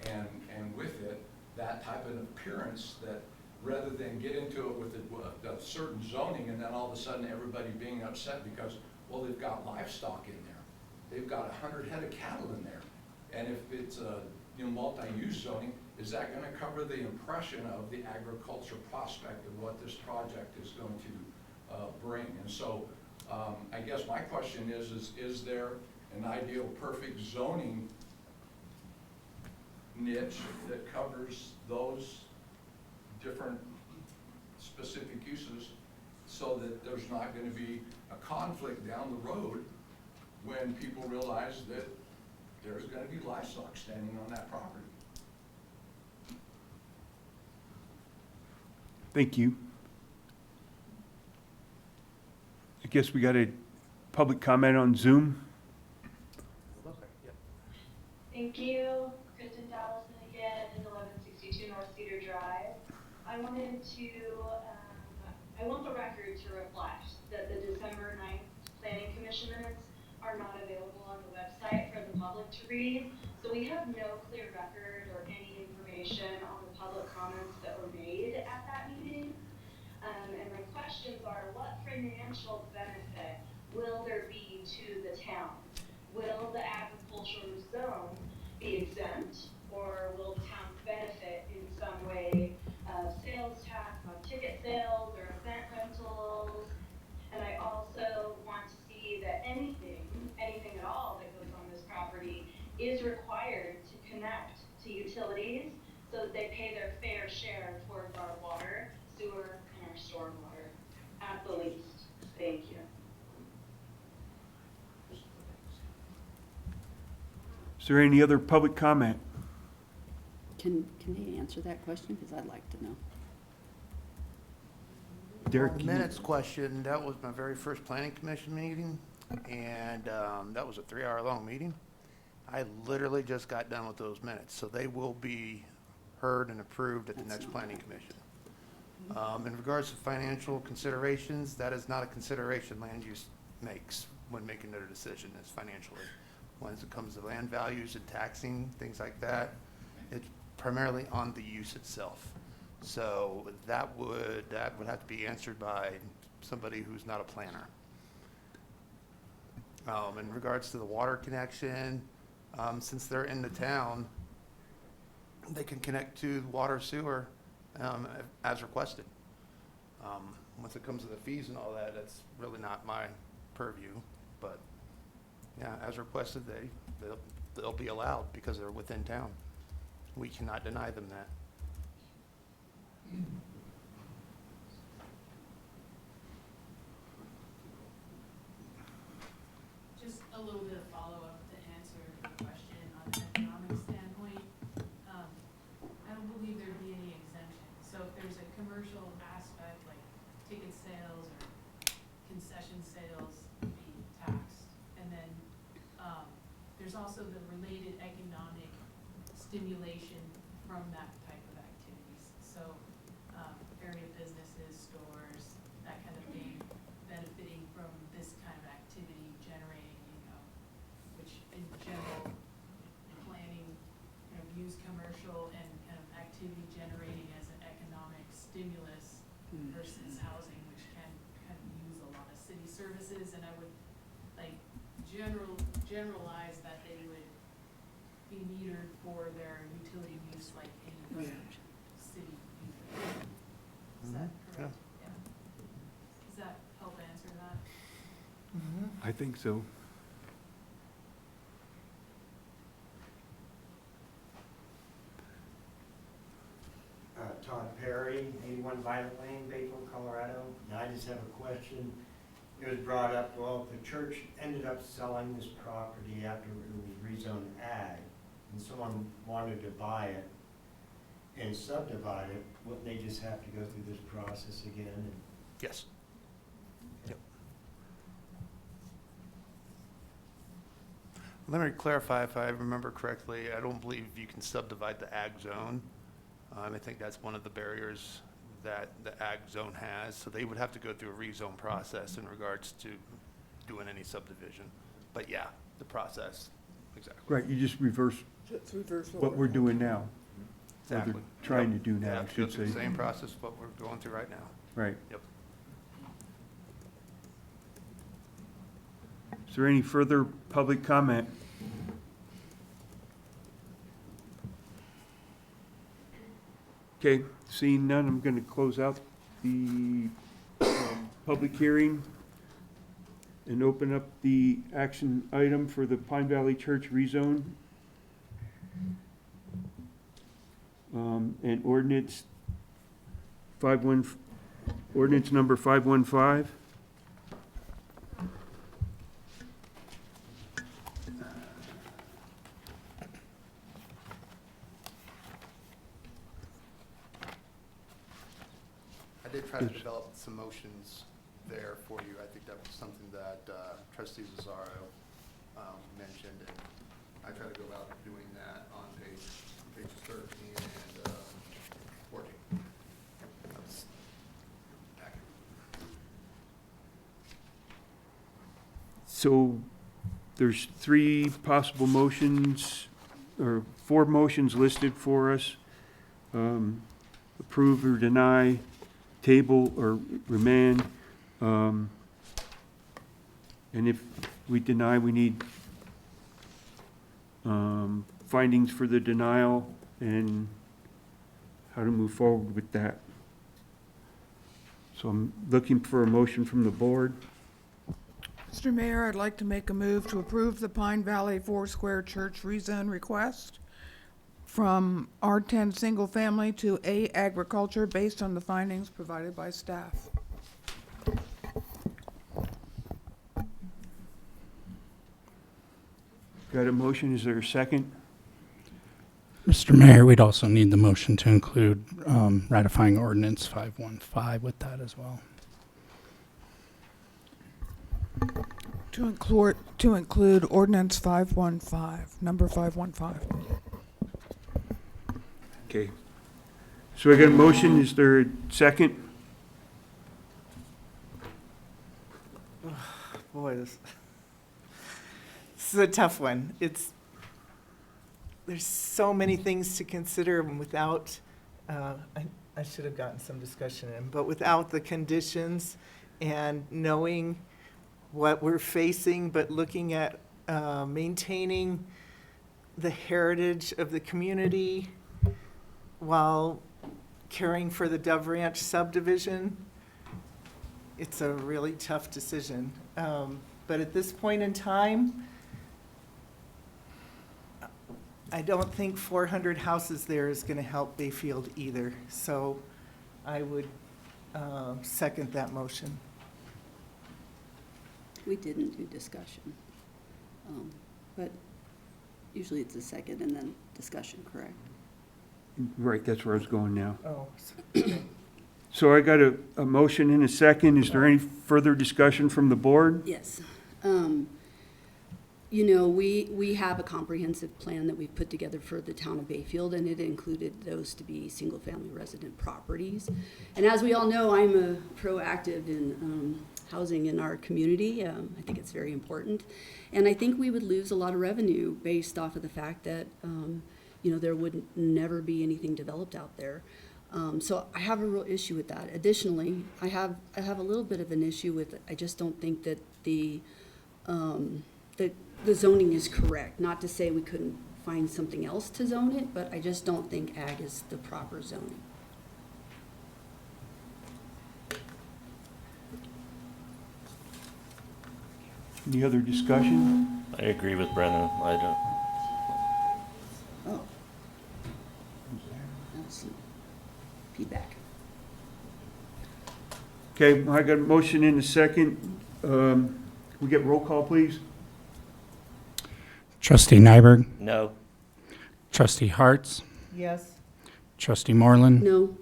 and with it, that type of appearance that rather than get into it with a certain zoning and then all of a sudden everybody being upset because, well, they've got livestock in there. They've got 100 head of cattle in there. And if it's a multi-use zoning, is that going to cover the impression of the agriculture prospect of what this project is going to bring? And so I guess my question is there an ideal perfect zoning niche that covers those different specific uses so that there's not going to be a conflict down the road when people realize that there's going to be livestock standing on that property? Thank you. I guess we got a public comment on Zoom. Thank you. Kristen Dallison again, 1162 North Cedar Drive. I wanted to, I want the record to reflect that the December 9th Planning Commission minutes are not available on the website for the public to read. So we have no clear record or any information on the public comments that were made at that meeting. And my questions are, what financial benefit will there be to the town? Will the agricultural zone be exempt, or will the town benefit in some way of sales tax on ticket sales or event rentals? And I also want to see that anything at all that goes on this property is required to connect to utilities so that they pay their fair share towards our water, sewer, and our stormwater at the least. Thank you. Is there any other public comment? Can they answer that question? Because I'd like to know. Derek, On the can you- minutes question, that was my very first planning commission meeting, and that was a 3-hour-long meeting. I literally just got done with those minutes, so they will be heard and approved at the next planning commission. In regards to financial considerations, that is not a consideration land use makes when making their decision, is financially. When it comes to land values and taxing, things like that, it's primarily on the use itself. So that would have to be answered by somebody who's not a planner. In regards to the water connection, since they're in the town, they can connect to water sewer as requested. Once it comes to the fees and all that, that's really not my purview, but yeah, as requested, they'll be allowed because they're within town. We cannot deny them that. Just a little bit of follow-up to answer the question on an economic standpoint. I don't believe there'd be any exemption. So if there's a commercial aspect, like ticket sales or concession sales, would be taxed. And then there's also the related economic stimulation from that type of activities. So area businesses, stores, that kind of thing, benefiting from this kind of activity, generating income, which in general, planning, views commercial and kind of activity generating as an economic stimulus versus housing, which can kind of use a lot of city services. And I would like generalize that they would be metered for their utility use like any other city user. Is that correct? Yeah. Does that help answer that? I think so. Todd Perry, 81 Violet Lane, Bayfield, Colorado. Now, I just have a question. It was brought up, well, if the church ended up selling this property after it was rezoned ag, and someone wanted to buy it and subdivide it, wouldn't they just have to go through this process again? And Yes. Yep. Let me clarify if I remember correctly. I don't believe you can subdivide the ag zone. I think that's one of the barriers that the ag zone has. So they would have to go through a rezone process in regards to doing any subdivision. But yeah, the process, exactly. Right, you just reverse It's reverse what order. we're doing now. Exactly. trying to do now, Yeah, I should go through say. the same process what we're going through right now. Right. Yep. Is there any further public comment? Okay, seeing none, I'm going to close out the public hearing and open up the action item for the Pine Valley Church rezone. And ordinance number 515. I did try to develop some motions there for you. I think that was something that trustee Cesaro mentioned, and I try to go about doing that on pages 13 and 14. That's accurate. So there's three possible motions, or four motions listed for us. Approve or deny, table or remand. And if we deny, we need findings for the denial and how to move forward with that. So I'm looking for a motion from the board. Mr. Mayor, I'd like to make a move to approve the Pine Valley Foursquare Church rezone request from R10 Single Family to A Agriculture based on the findings provided by staff. Got a motion, is there a second? Mr. Mayor, we'd also need the motion to include ratifying ordinance 515 with that as well. To include ordinance 515, number 515. Okay. So I got a motion, is there a second? Boy, this is a tough one. There's so many things to consider without, I should have gotten some discussion in, but without the conditions and knowing what we're facing, but looking at maintaining the heritage of the community while caring for the Dove Ranch subdivision, it's a really tough decision. But at this point in time, I don't think 400 houses there is going to help Bayfield either. So I would second that motion. We didn't do discussion, but usually it's a second and then discussion, correct? Right, that's where I was going now. Oh, okay. So I got a motion and a second. Is there any further discussion from the board? Yes. You know, we have a comprehensive plan that we've put together for the town of Bayfield, and it included those to be single-family resident properties. And as we all know, I'm a proactive in housing in our community. I think it's very important. And I think we would lose a lot of revenue based off of the fact that, you know, there would never be anything developed out there. So I have a real issue with that. Additionally, I have a little bit of an issue with, I just don't think that the zoning is correct. Not to say we couldn't find something else to zone it, but I just don't think ag is the proper zoning. Any other discussion? I agree with Brennan. I don't. Oh. That's some feedback. Okay, I got a motion in a second. We get roll call, please? Trustee Nyberg, No. Trustee Harts, Yes. Trustee Moreland, No.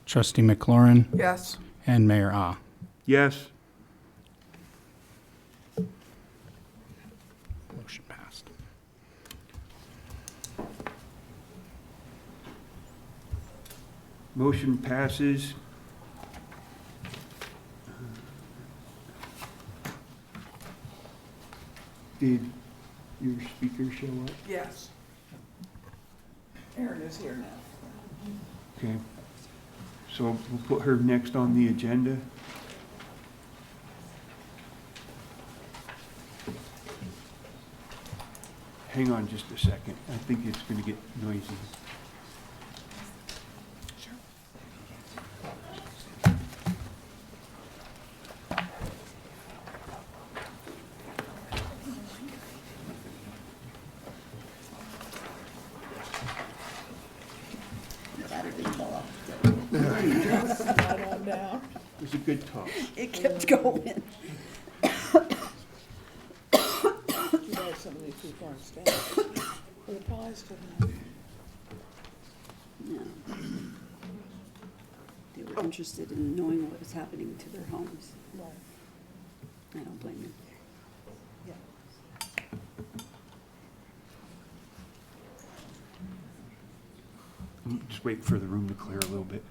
Trustee McLaurin, Yes. and Mayor Ah. Yes. Motion passed. Motion passes. Did your speaker show up? Yes. Aaron is here now. Okay. So we'll put her next on the agenda. Hang on just a second. I think it's going to get noisy. Slide on down. It was a good talk. It kept going. Too bad some of these people aren't staying. For the pies tonight. Yeah. They were interested in knowing what was happening to their homes. Right. I don't blame them. Just wait for the room to clear a little bit.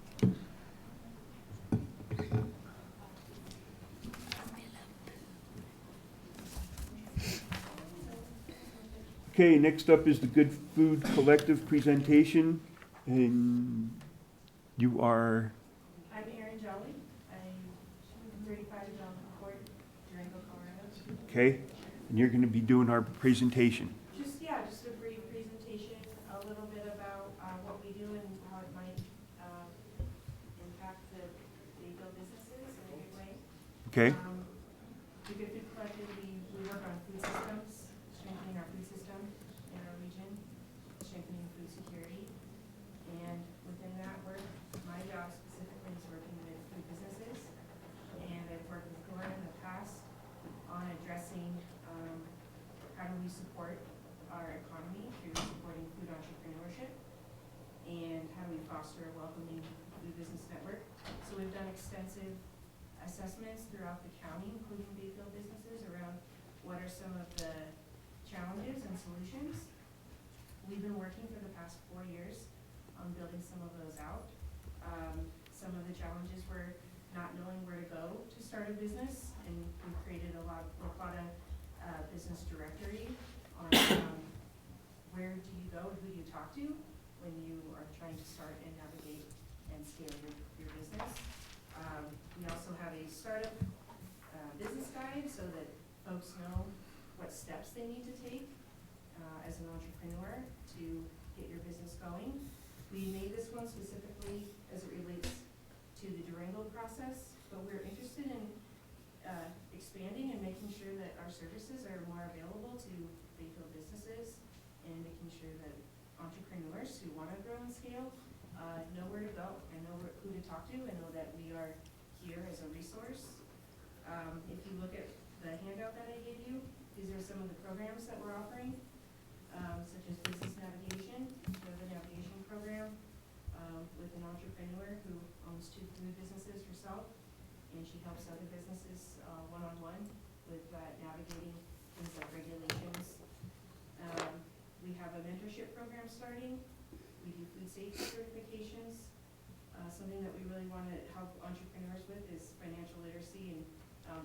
Okay, next up is the Good Food Collective presentation, and you are, I'm Erin Jolly. I'm 35 Jonathan Court, Durango, Colorado. okay, and you're going to be doing our presentation. Just a brief presentation, a little bit about what we do and how it might impact the Bayfield businesses in a good way. Okay? The Good Food Collective, we work on food systems, strengthening our food system in our region, strengthening food security. And within that work, my job specifically is working with food businesses. And I've worked with Gordon in the past on addressing how do we support our economy through supporting food entrepreneurship, and how do we foster a welcoming food business network. So we've done extensive assessments throughout the county, including Bayfield businesses, around what are some of the challenges and solutions. We've been working for the past 4 years on building some of those out. Some of the challenges were not knowing where to go to start a business, and we created a lot of business directory on where do you go, who do you talk to when you are trying to start and navigate and scale your business. We also have a startup business guide so that folks know what steps they need to take as an entrepreneur to get your business going. We made this one specifically as it relates to the Durango process, but we're interested in expanding and making sure that our services are more available to Bayfield businesses, and making sure that entrepreneurs who want to grow and scale know where to go and know who to talk to, and know that we are here as a resource. If you look at the handout that I gave you, these are some of the programs that we're offering, such as business navigation. We have a navigation program with an entrepreneur who owns 2 food businesses herself, and she helps other businesses one-on-one with navigating things like regulations. We have a mentorship program starting. We do food safety certifications. Something that we really want to help entrepreneurs with is financial literacy and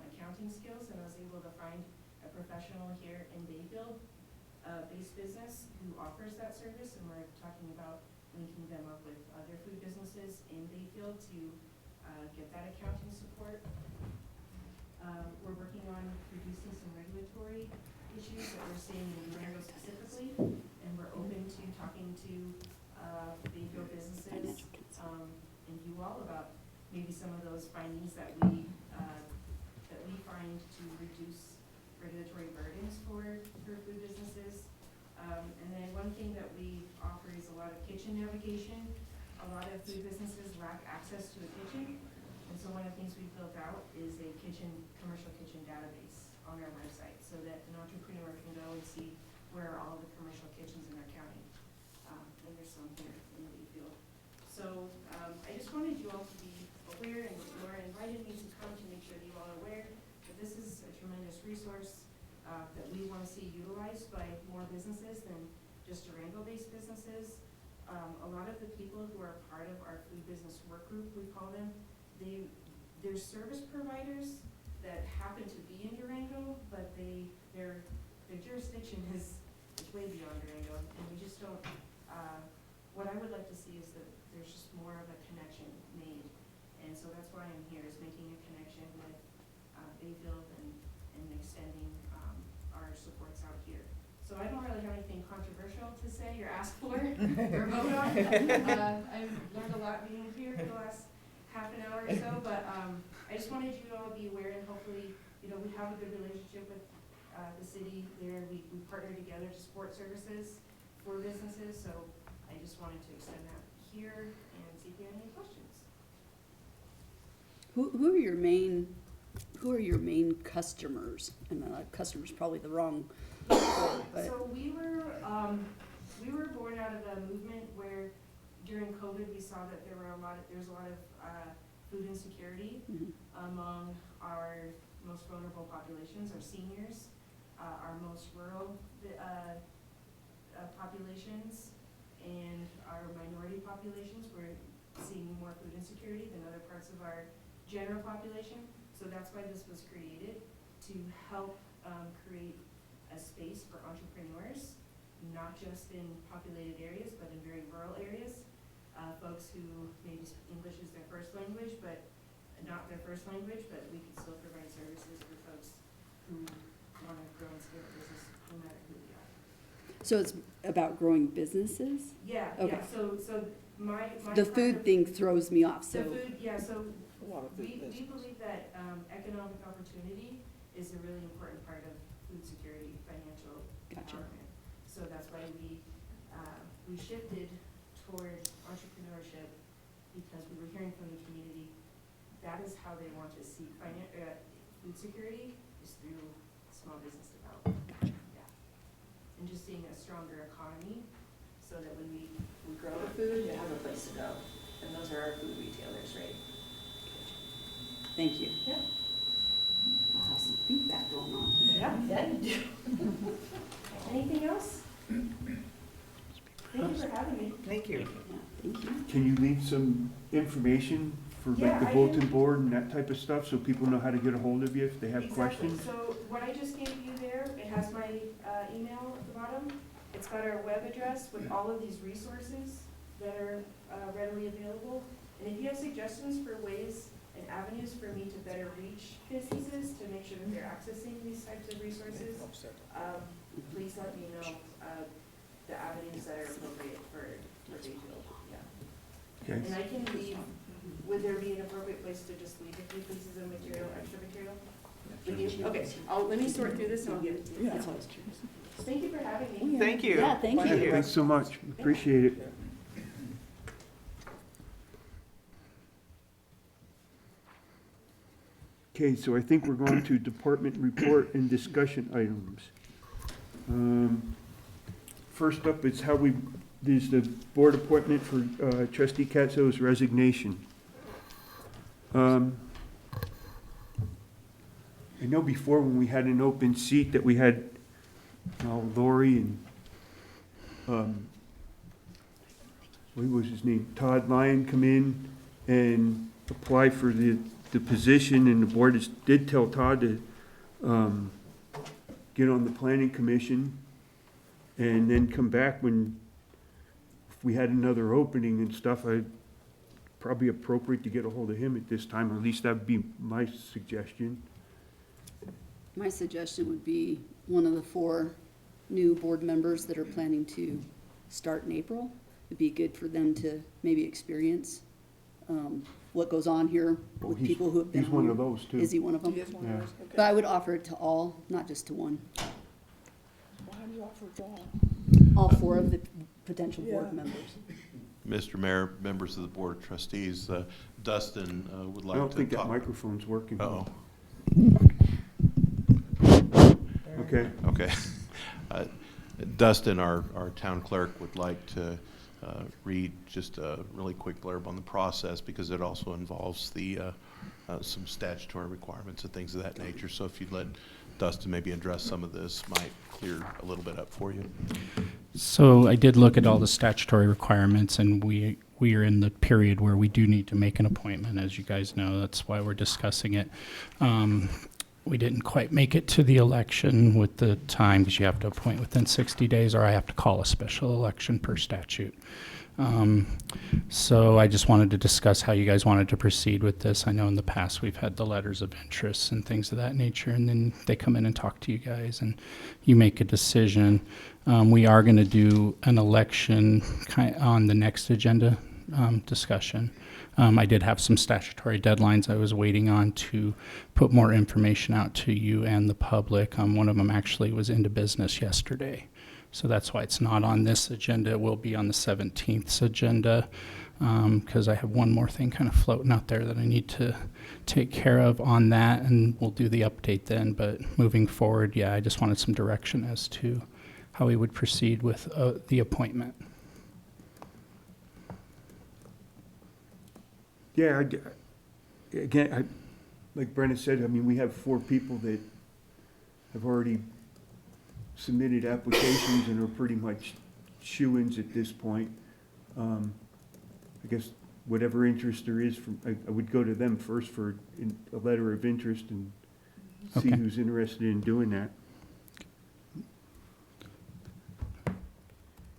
accounting skills, and I was able to find a professional here in Bayfield based business who offers that service, and we're talking about linking them up with other food businesses in Bayfield to get that accounting support. We're working on reducing some regulatory issues that we're seeing in Durango specifically, and we're open to talking to Bayfield businesses and you all about maybe some of those findings that we find to reduce regulatory burdens for food businesses. And then one thing that we offer is a lot of kitchen navigation. A lot of food businesses lack access to a kitchen, and so one of the things we've built out is a commercial kitchen database on our website, so that an entrepreneur can go and see where are all the commercial kitchens in our county. And there's some here in Bayfield. So I just wanted you all to be aware, and Laura invited me to come to make sure that you all are aware that this is a tremendous resource that we want to see utilized by more businesses than just Durango-based businesses. A lot of the people who are part of our food business work group, we call them, they're service providers that happen to be in Durango, but their jurisdiction is way beyond Durango, and we just don't what I would like to see is that there's just more of a connection made. And so that's why I'm here, is making a connection with Bayfield and extending our supports out here. So I don't really have anything controversial to say or ask for or vote on. I've learned a lot being here for the last half an hour or so, but I just wanted you to all be aware, and hopefully, you know, we have a good relationship with the city there. We partner together to support services for businesses, so I just wanted to extend that here and see if you have any questions. Who are your main customers? And customers probably the wrong word, but So we were born out of a movement where during COVID we saw that there's a lot of food insecurity among our most vulnerable populations, our seniors, our most rural populations, and our minority populations. We're seeing more food insecurity than other parts of our general population. So that's why this was created, to help create a space for entrepreneurs, not just in populated areas, but in very rural areas. Folks who maybe English is their first language, but not their first language, but we can still provide services for folks who want to grow and scale a business no matter who they are. so it's about growing businesses? Yeah, Okay. yeah, so my The part food of- thing throws me off, The so. food, yeah, so A lot of food we business. believe that economic opportunity is a really important part of food security, financial Gotcha. empowerment. So that's why we shifted toward entrepreneurship, because we were hearing from the community that is how they want to see food security, is through small business development. Yeah. And just seeing a stronger economy, so that when we grow the food, we have a place to go. And those are our food retailers, right? Thank you. Yeah. I'll have some feedback going on. Yeah, you do. Anything else? Thank you for having me. Thank you. Yeah, thank you. Can you leave some information for like Yeah, the I bulletin can- board and that type of stuff, so people know how to get a hold of you if they have Exactly. questions? So what I just gave you there, it has my email at the bottom. It's got our web address with all of these resources that are readily available. And if you have suggestions for ways and avenues for me to better reach businesses to make sure that they're accessing these types of resources, please let me know the avenues that are appropriate for Bayfield. Yeah. Okay. And I can leave, would there be an appropriate place to just leave a few pieces of material, extra material? With you? Okay, let me sort through this and I'll give it to you. That's what I was curious. Thank you for having me. Thank you. Yeah, thank Yeah, you. thanks so much, appreciate it. Okay, so I think we're going to department report and discussion items. First up is the board appointment for trustee Katzo's resignation. I know before when we had an open seat that we had Lori and, what was his name, Todd Lyon come in and apply for the position, and the board did tell Todd to get on the planning commission and then come back when, if we had another opening and stuff, probably appropriate to get a hold of him at this time, or at least that'd be my suggestion. My suggestion would be one of the 4 new board members that are planning to start in April. It'd be good for them to maybe experience what goes on here Oh, with he's- people who have been he's one on. of those, too. Is he one of them? He is one of Yeah. those, okay. But I would offer it to all, not just to one. Well, how do you offer it all? All 4 of the potential board Yeah. members. Mr. Mayor, members of the Board of Trustees, Dustin would I like to don't think that talk. microphone's working. Uh-oh. Okay. Okay. Dustin, our town clerk, would like to read just a really quick blurb on the process, because it also involves some statutory requirements and things of that nature. So if you'd let Dustin maybe address some of this, might clear a little bit up for you. So I did look at all the statutory requirements, and we are in the period where we do need to make an appointment, as you guys know. That's why we're discussing it. we didn't quite make it to the election with the time, because you have to appoint within 60 days, or I have to call a special election per statute. So I just wanted to discuss how you guys wanted to proceed with this. I know in the past we've had the letters of interest and things of that nature, and then they come in and talk to you guys, and you make a decision. We are going to do an election on the next agenda discussion. I did have some statutory deadlines I was waiting on to put more information out to you and the public. One of them actually was into business yesterday. So that's why it's not on this agenda. It will be on the 17th agenda, because I have one more thing kind of floating out there that I need to take care of on that, and we'll do the update then. But moving forward, yeah, I just wanted some direction as to how we would proceed with the appointment. Yeah, again, like Brenna said, I mean, we have 4 people that have already submitted applications and are pretty much shoo-ins at this point. I guess whatever interest there is, I would go to them first for a letter of interest and see Okay. who's interested in doing that.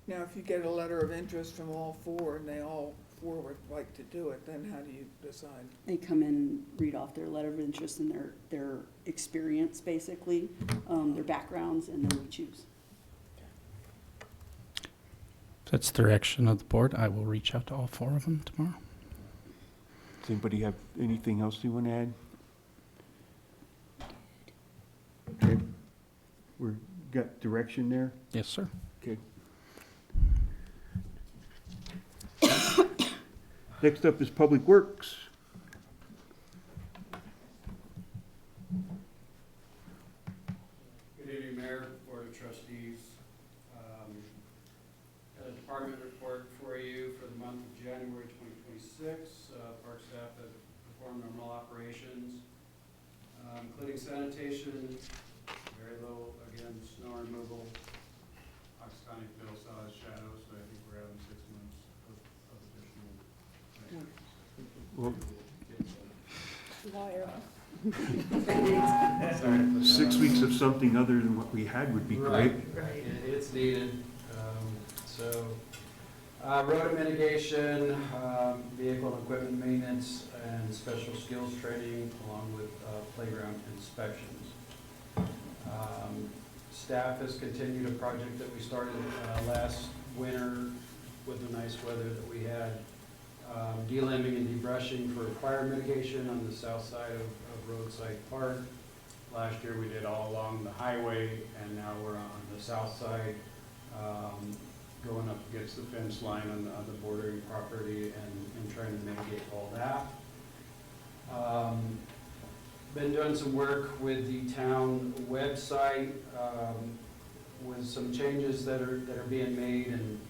Now, if you get a letter of interest from all 4 and they all 4 would like to do it, then how do you decide? They come in and read off their letter of interest and their experience, basically, their backgrounds, and then we choose. If that's the direction of the board, I will reach out to all 4 of them tomorrow. Does anybody have anything else you want to add? Okay. We've got direction there? Yes, sir. Okay. Next up is Public Works. Good evening, Mayor, Board of Trustees. Got a department report for you for the month of January 2026. Park staff have performed normal operations, including sanitation, very low, again, snow removal. Ox County Phil saw his shadow, so I think we're having 6 months of additional. Well, Liar. Sorry to put that 6 on. weeks of something other than what we had would be great. Right. It's needed. Road mitigation, vehicle and equipment maintenance, and special skills training, along with playground inspections. Staff has continued a project that we started last winter with the nice weather that we had. De-limbing and debrushing for fire mitigation on the south side of Roadside Park. Last year we did all along the highway, and now we're on the south side, going up against the fence line on the bordering property and trying to mitigate all that. Been doing some work with the town website, with some changes that are being made, and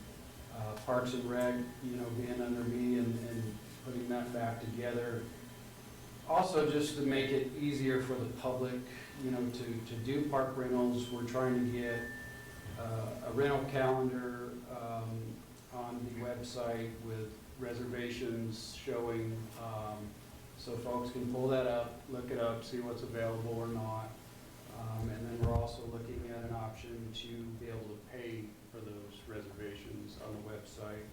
Parks and Rec, being under me and putting that back together. Also, just to make it easier for the public, to do park rentals, we're trying to get a rental calendar on the website with reservations showing, so folks can pull that up, look it up, see what's available or not. And then we're also looking at an option to be able to pay for those reservations on the website.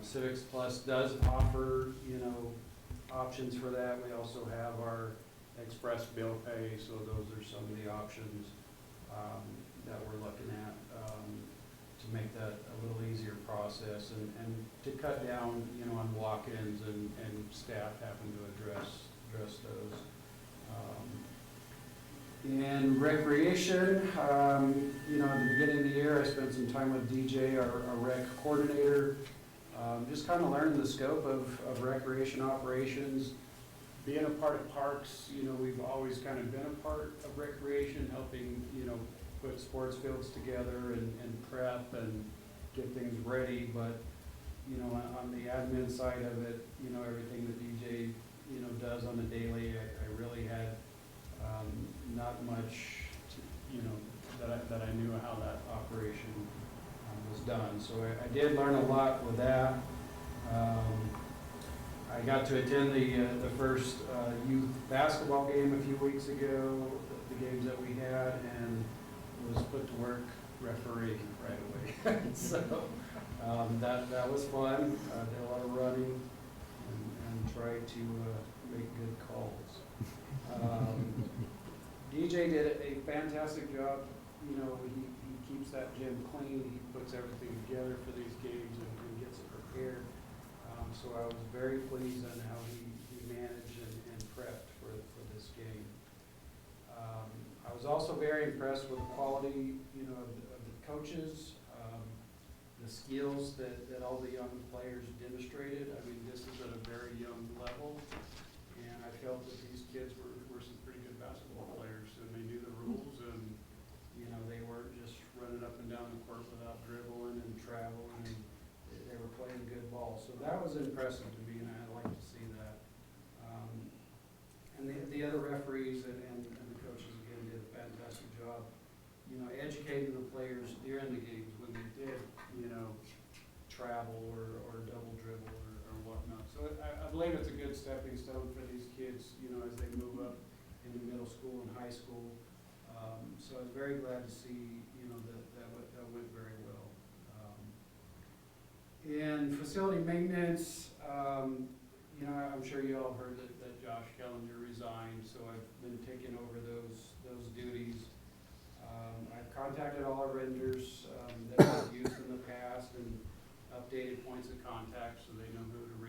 Civics Plus does offer, options for that. We also have our express bill pay, so those are some of the options that we're looking at to make that a little easier process and to cut down, on walk-ins and staff having to address those. And recreation, at the beginning of the year, I spent some time with DJ, our rec coordinator, just kind of learning the scope of recreation operations. Being a part of parks, we've always kind of been a part of recreation, helping, put sports fields together and prep and get things ready. But, on the admin side of it, everything that DJ, does on the daily, I really had not much, that I knew how that operation was done. So I did learn a lot with that. I got to attend the first youth basketball game a few weeks ago, the games that we had, and was put to work refereeing right away. So that was fun. Did a lot of running and tried to make good calls. DJ did a fantastic job. You know, he keeps that gym clean. He puts everything together for these games and gets it prepared. So I was very pleased on how he managed and prepped for this game. I was also very impressed with the quality, you know, of the coaches, the skills that all the young players demonstrated. I mean, this is at a very young level, and I felt that these kids were some pretty good basketball players, and they knew the rules, and you know, they weren't just running up and down the court without dribbling and traveling. And they were playing good ball, so that was impressive to me, and I like to see that. And the other referees and the coaches again did a fantastic job, you know, educating the players during the games when they did, you know, travel or double dribble or whatnot. So I believe it's a good stepping stone for these kids, you know, as they move up into middle school and high school. So I was very glad to see, you know, that went very well. And facility maintenance, you know, I'm sure you all heard that Josh Kellinger resigned, so I've been taking over those duties. I've contacted all our vendors that I've used in the past and updated points of contact so they know who to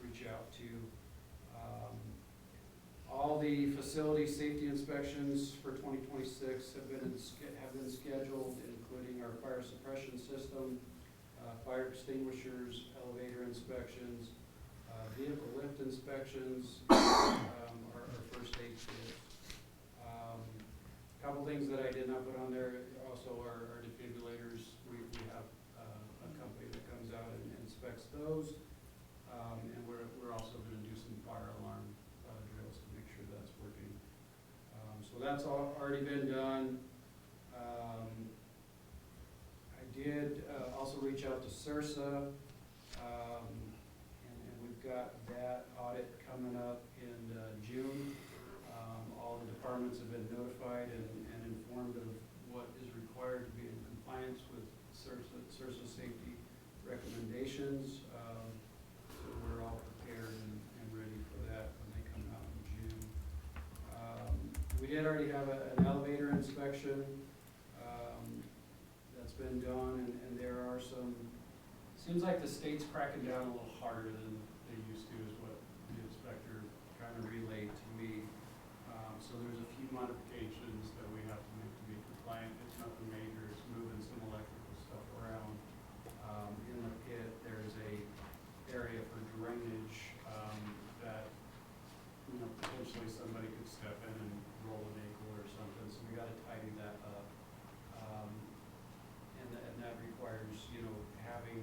reach out to. All the facility safety inspections for 2026 have been scheduled, including our fire suppression system, fire extinguishers, elevator inspections, vehicle lift inspections, our first aid kits. A couple things that I did not put on there also are our defibrillators. We have a company that comes out and inspects those, and we're also going to do some fire alarm drills to make sure that's working. So that's all already been done. I did also reach out to CIRSA, and we've got that audit coming up in June. All the departments have been notified and informed of what is required to be in compliance with CIRSA safety recommendations. So we're all prepared and ready for that when they come out in June. We did already have an elevator inspection that's been done, and there are some, seems like the state's cracking down a little harder than they used to, is what the inspector kind of relayed to me. So there's a few modifications that we have to make to be compliant. It's nothing major, it's moving some electrical stuff around. In the pit, there's a area for drainage that, you know, potentially somebody could step in and roll an ankle or something, so we gotta tidy that up. And that requires, you know, having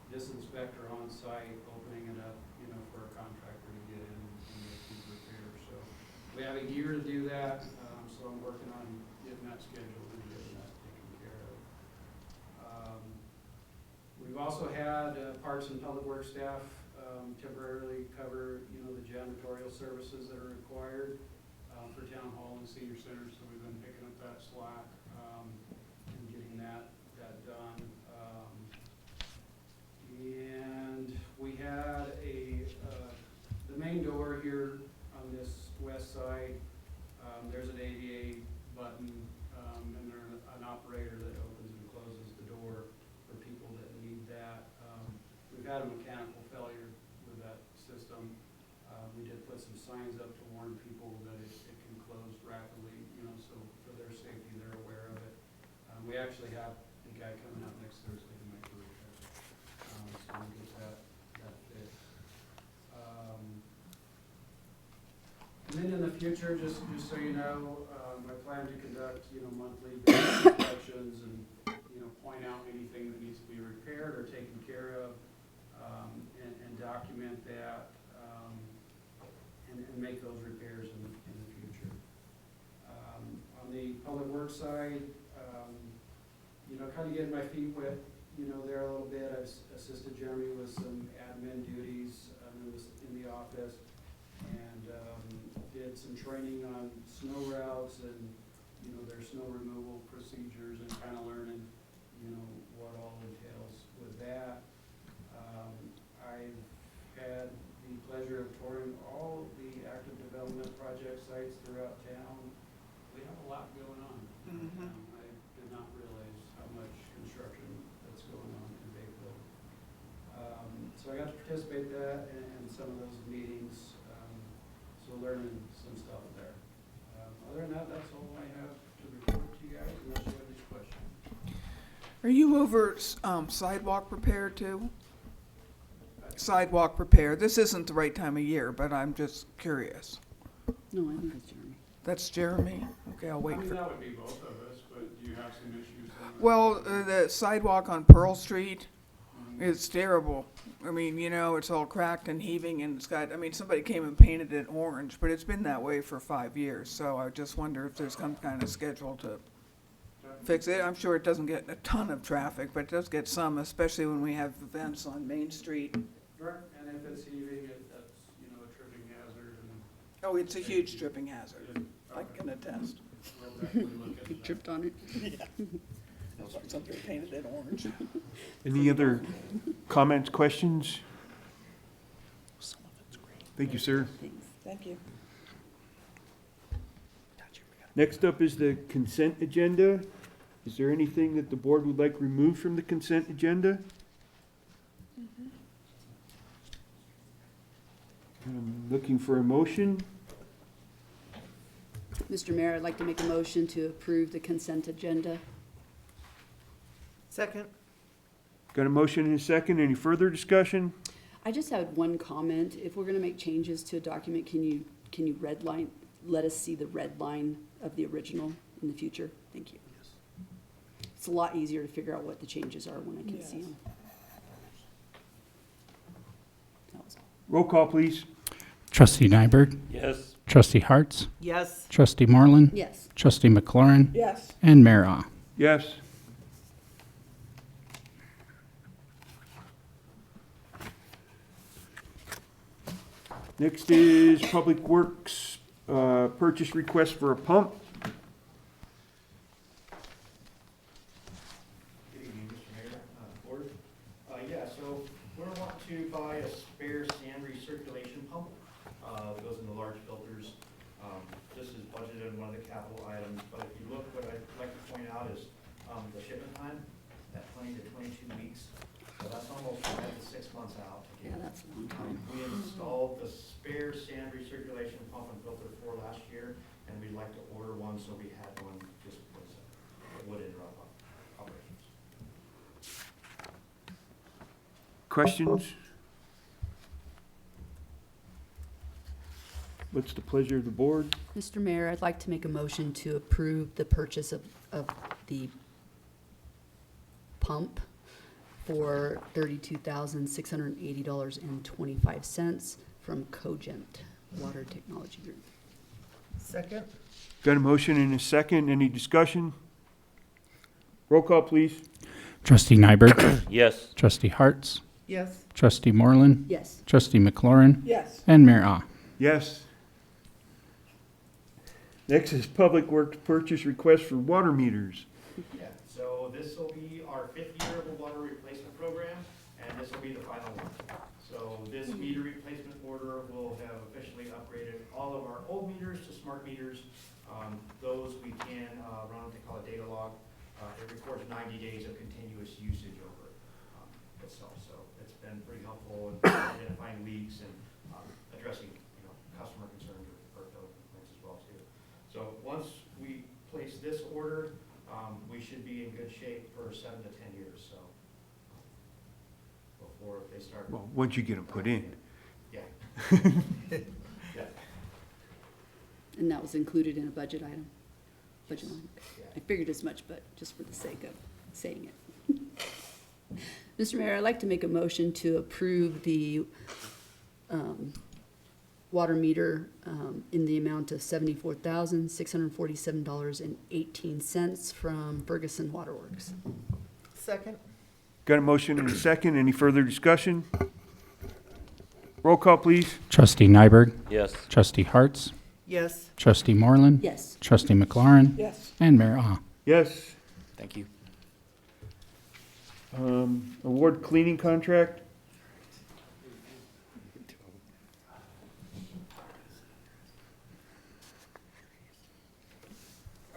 this inspector on site, opening it up, you know, for a contractor to get in and make these repairs. So we have a year to do that, so I'm working on getting that scheduled and getting that taken care of. We've also had Parks and Public Works staff temporarily cover, you know, the janitorial services that are required for town hall and senior center, so we've been picking up that slack and getting that done. And we had the main door here on this west side, there's an ADA button, and there's an operator that opens and closes the door for people that need that. We've had a mechanical failure with that system. We did put some signs up to warn people that it can close rapidly, you know, so for their safety, they're aware of it. We actually have a guy coming out next Thursday to make the repair. So we'll get that fixed. And then in the future, just so you know, I plan to conduct, you know, monthly inspections and, you know, point out anything that needs to be repaired or taken care of, and document that, and make those repairs in the future. On the public works side, you know, kind of getting my feet wet, there a little bit. I've assisted Jeremy with some admin duties in the office, and did some training on snow routes and, their snow removal procedures, and kind of learning, what all entails with that. I've had the pleasure of touring all the active development project sites throughout town. We have a lot going on. I did not realize how much construction that's going on in Bayfield. So I got to participate in some of those meetings, so learning some stuff there. Other than that, that's all I have to report to you guys, unless you have any questions. Are you over sidewalk repair too? Sidewalk repair. This isn't the right time of year, but I'm just curious. No, I think it's Jeremy. That's Jeremy? Okay, I'll wait for. That would be both of us, but do you have some issues? Well, the sidewalk on Pearl Street is terrible. I mean, it's all cracked and heaving, and it's got, somebody came and painted it orange, but it's been that way for 5 years. So I just wonder if there's some kind of schedule to fix it. I'm sure it doesn't get a ton of traffic, but it does get some, especially when we have events on Main Street. Right, and if it's heaving, that's, a tripping hazard. Oh, it's a huge tripping hazard. I can attest. We'll definitely look into You that. tripped on it? Yeah. Somebody painted it orange. Any other comments, questions? Thank you, sir. Thanks. Thank you. Next up is the consent agenda. Is there anything that the board would like removed from the consent agenda? I'm looking for a motion. Mr. Mayor, I'd like to make a motion to approve the consent agenda. Second? Got a motion and a second. Any further discussion? I just had one comment. If we're gonna make changes to a document, can you redline, let us see the red line of the original in the future? Thank you. It's a lot easier to figure out what the changes are when I can see them. That was all. Roll call, please. Trustee Nyberg, Yes. Trustee Hartz, Yes. Trustee Moreland, Yes. Trustee McLaurin, Yes. and Mayor Ah. Yes. Next is Public Works, purchase request for a pump. Good evening, Mr. Mayor, Board. So we're wanting to buy a spare sand recirculation pump. It goes in the large filters. This is budgeted in one of the capital items, but if you look, what I'd like to point out is the shipment time, at 20 to 22 weeks. So that's almost 5 to 6 months out. Yeah, that's a long time. We installed the spare sand recirculation pump and filter for last year, and we'd like to order one, so we had one just because it would interrupt operations. Questions? What's the pleasure of the board? Mr. Mayor, I'd like to make a motion to approve the purchase of the pump for $32,680.25 from Cogent Water Technology Group. Second? Got a motion and a second. Any discussion? Roll call, please. Trustee Nyberg, Yes. Trustee Hartz, Yes. Trustee Moreland, Yes. Trustee McLaurin, Yes. and Mayor Ah. Yes. Next is Public Works purchase request for water meters. Yeah, so this will be our 5th year of the water replacement program, and this will be the final one. So this meter replacement order will have officially upgraded all of our old meters to smart meters. Those we can run what they call a data log. It records 90 days of continuous usage over itself. So it's been pretty helpful in identifying leaks and addressing customer concerns or things as well too. So once we place this order, we should be in good shape for 7 to 10 years. So before they start. Well, once you get them put in. Yeah. Yeah. And that was included in a budget item? Budget line? Yeah. I figured as much, but just for the sake of saying it. Mr. Mayor, I'd like to make a motion to approve the water meter in the amount of $74,647.18 from Ferguson Waterworks. Second? Got a motion and a second. Any further discussion? Roll call, please. Trustee Nyberg, Yes. Trustee Hartz, Yes. Trustee Moreland. Yes. Trustee McLaurin. Yes. And Mayor Ah. Yes. Thank you. Award cleaning contract.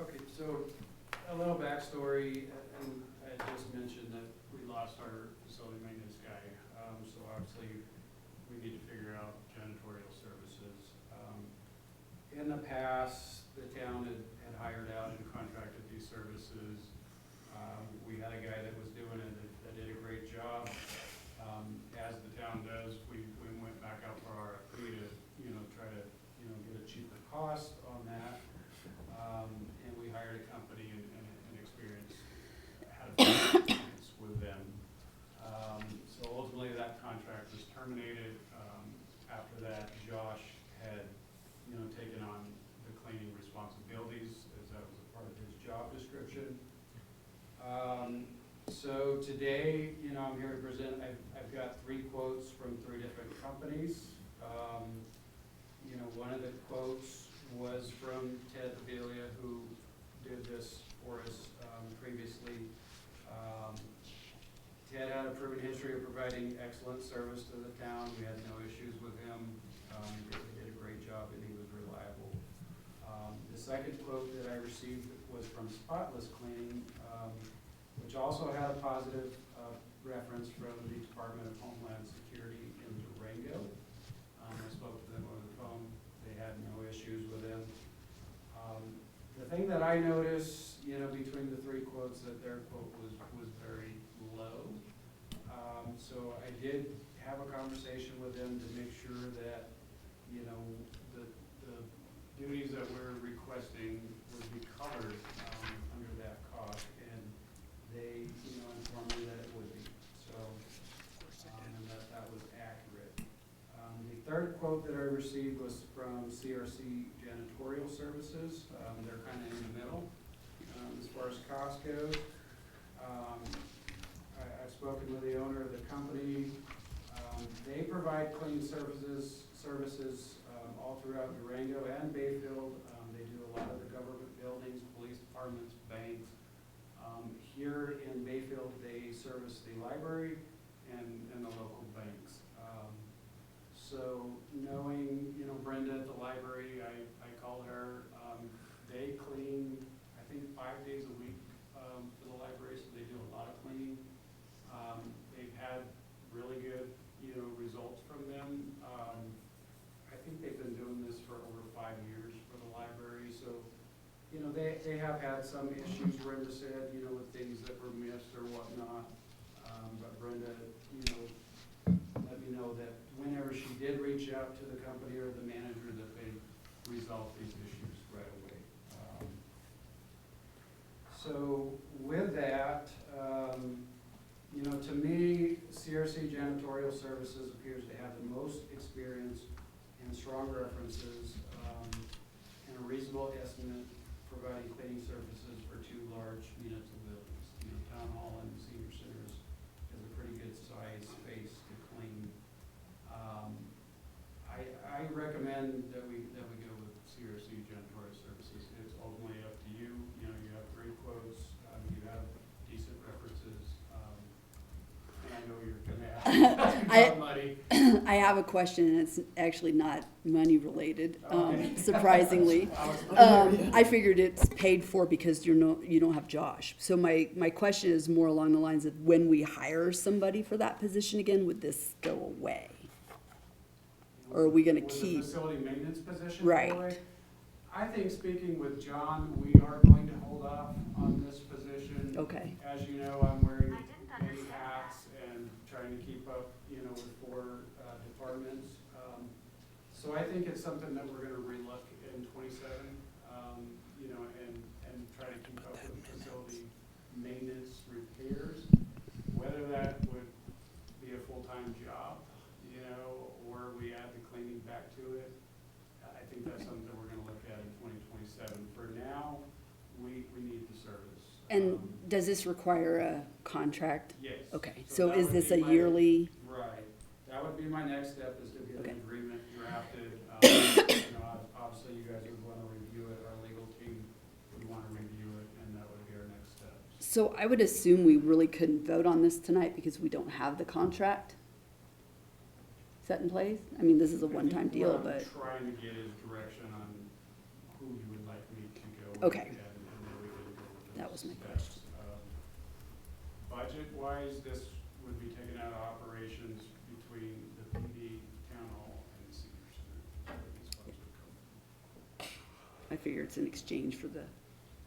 Okay, so a little backstory, and I just mentioned that we lost our facility maintenance guy. So obviously, we need to figure out janitorial services. In the past, the town had hired out and contracted these services. We had a guy that was doing it, that did a great job. As the town does, we went back out for RFP to, try to, get a cheaper cost on that. And we hired a company and experienced, had a experience with them. So ultimately, that contract was terminated. After that, Josh had, taken on the cleaning responsibilities, as that was a part of his job description. So today, I'm here to present, I've got 3 quotes from 3 different companies. One of the quotes was from Ted Belia, who did this for us previously. Ted had a proven history of providing excellent service to the town. We had no issues with him. He did a great job and he was reliable. The second quote that I received was from Spotless Cleaning, which also had a positive reference from the Department of Homeland Security in Durango. I spoke to them over the phone. They had no issues with them. The thing that I noticed, between the 3 quotes, that their quote was very low. So I did have a conversation with them to make sure that, the duties that we're requesting would be covered under that cost, and they, informed me that it would be. So, and that was accurate. The third quote that I received was from CRC Janitorial Services. They're kind of in the middle as far as cost goes. I've spoken with the owner of the company. They provide cleaning services all throughout Durango and Bayfield. They do a lot of the government buildings, police departments, banks. Here in Bayfield, they service the library and the local banks. So knowing, Brenda at the library, I called her. They clean, I think, 5 days a week for the library, so they do a lot of cleaning. They've had really good, results from them. I think they've been doing this for over 5 years for the library, so, they have had some issues, Brenda said, with things that were missed or whatnot. But Brenda, let me know that whenever she did reach out to the company or the manager, that they resolved these issues right away. So with that, to me, CRC Janitorial Services appears to have the most experience and strong references, and a reasonable estimate providing cleaning services for 2 large municipal buildings. Town Hall and Senior Centers is a pretty good size space to clean. I recommend that we go with CRC Janitorial Services. It's ultimately up to you. You have 3 quotes. You have decent references. And I know you're gonna ask about money. I have a question, and it's actually not money related, surprisingly. I figured it's paid for because you don't have Josh. So my question is more along the lines of, when we hire somebody for that position again, would this go away? Or are we gonna keep? The facility maintenance position? Right. Boy, I think, speaking with John, we are going to hold off on this position. Okay. As you know, I'm wearing many hats and trying to keep up, with 4 departments. So I think it's something that we're gonna relook in 27, and try to keep up with facility maintenance repairs. Whether that would be a full-time job, or we add the cleaning back to it, I think that's something we're gonna look at in 2027. For now, we need the service. And does this require a contract? Yes. Okay, so that is would this be a my- yearly? Right. That would be my next step, is to get Okay. an agreement drafted. Obviously, you guys would want to review it, our legal team would want to review it, and that would be our next step. So I would assume we really couldn't vote on this tonight because we don't have the contract set in place? I mean, this is a one-time deal, but, What I'm trying to get is direction on who you would like me to go with. Okay. And then we can go with That those was my steps. Budget-wise, this would be taken out of operations between the PD, town hall, and the senior center. That's where these funds would come. I figure it's in exchange for the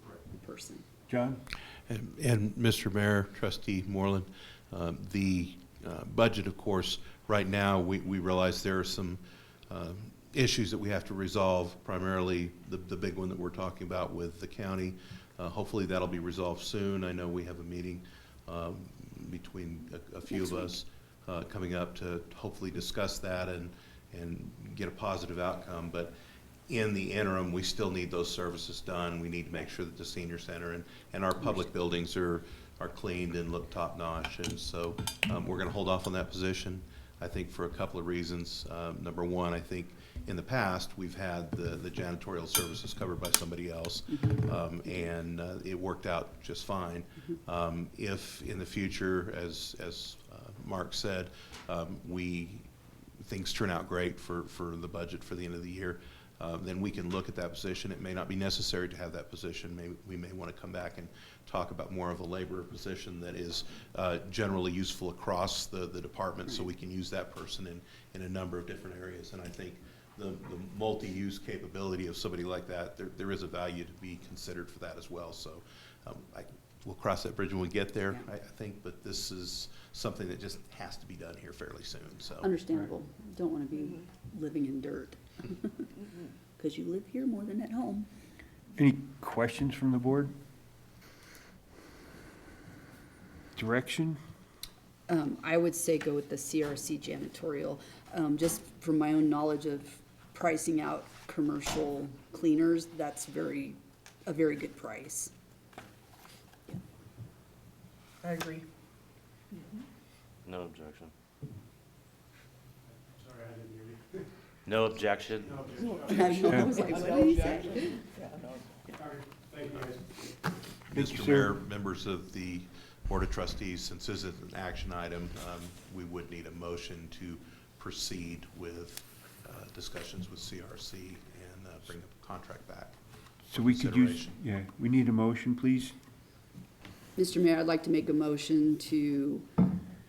Right. person. John? And Mr. Mayor, Trustee Moreland, the budget, of course, right now, we realize there are some issues that we have to resolve, primarily the big one that we're talking about with the county. Hopefully that'll be resolved soon. I know we have a meeting between a few of us coming up to hopefully discuss that and get a positive outcome. But in the interim, we still need those services done. We need to make sure that the senior center and our public buildings are cleaned and look top-notch. And so we're going to hold off on that position, I think, for a couple of reasons. Number one, I think in the past, we've had the janitorial services covered by somebody else, and it worked out just fine. If in the future, as Mark said, things turn out great for the budget for the end of the year, then we can look at that position. It may not be necessary to have that position. We may want to come back and talk about more of a labor position that is generally useful across the department, so we can use that person in a number of different areas. And I think the multi-use capability of somebody like that, there is a value to be considered for that as well. So we'll cross that bridge when we get there, I think, but this is something that just has to be done here fairly soon. So Understandable. Don't want to be living in dirt. Because you live here more than at home. Any questions from the board? Direction? I would say go with the CRC janitorial, just from my own knowledge of pricing out commercial cleaners, that's a very good price. I agree. No objection. Sorry, I didn't hear you. No objection. No I know, I was like, what did he say? All right, thank you, guys. Mr. Mayor, members of the Board of Trustees, since this is an action item, we would need a motion to proceed with discussions with CRC and bring the contract back. So we could use, Consideration. we need a motion, please. Mr. Mayor, I'd like to make a motion to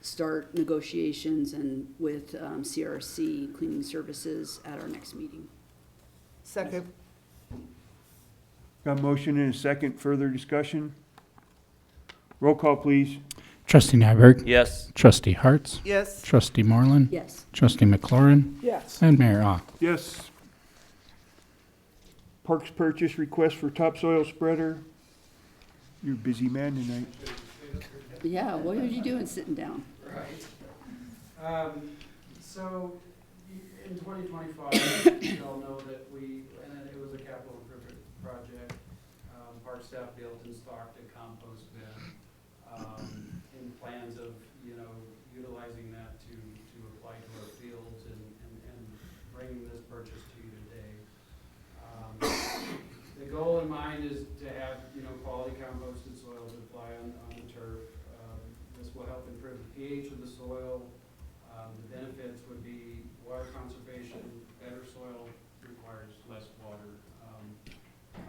start negotiations and with CRC Cleaning Services at our next meeting. Second. Got a motion and a second, further discussion? Roll call, please. Trustee Nyberg? Yes. Trustee Harts? Yes. Trustee Moreland? Yes. Trustee McLaurin? Yes. And Mayor Ah. Yes. Parks purchase request for topsoil spreader. You're a busy man tonight. Yeah, what are you doing sitting down? Right. So, in 2025, you all know that and it was a capital improvement project. Park staff built and stocked a compost bin, in plans of, utilizing that to apply to our fields and bringing this purchase to you today. The goal in mind is to have, quality composted soil to apply on the turf. This will help improve the pH of the soil. The benefits would be water conservation, better soil requires less water.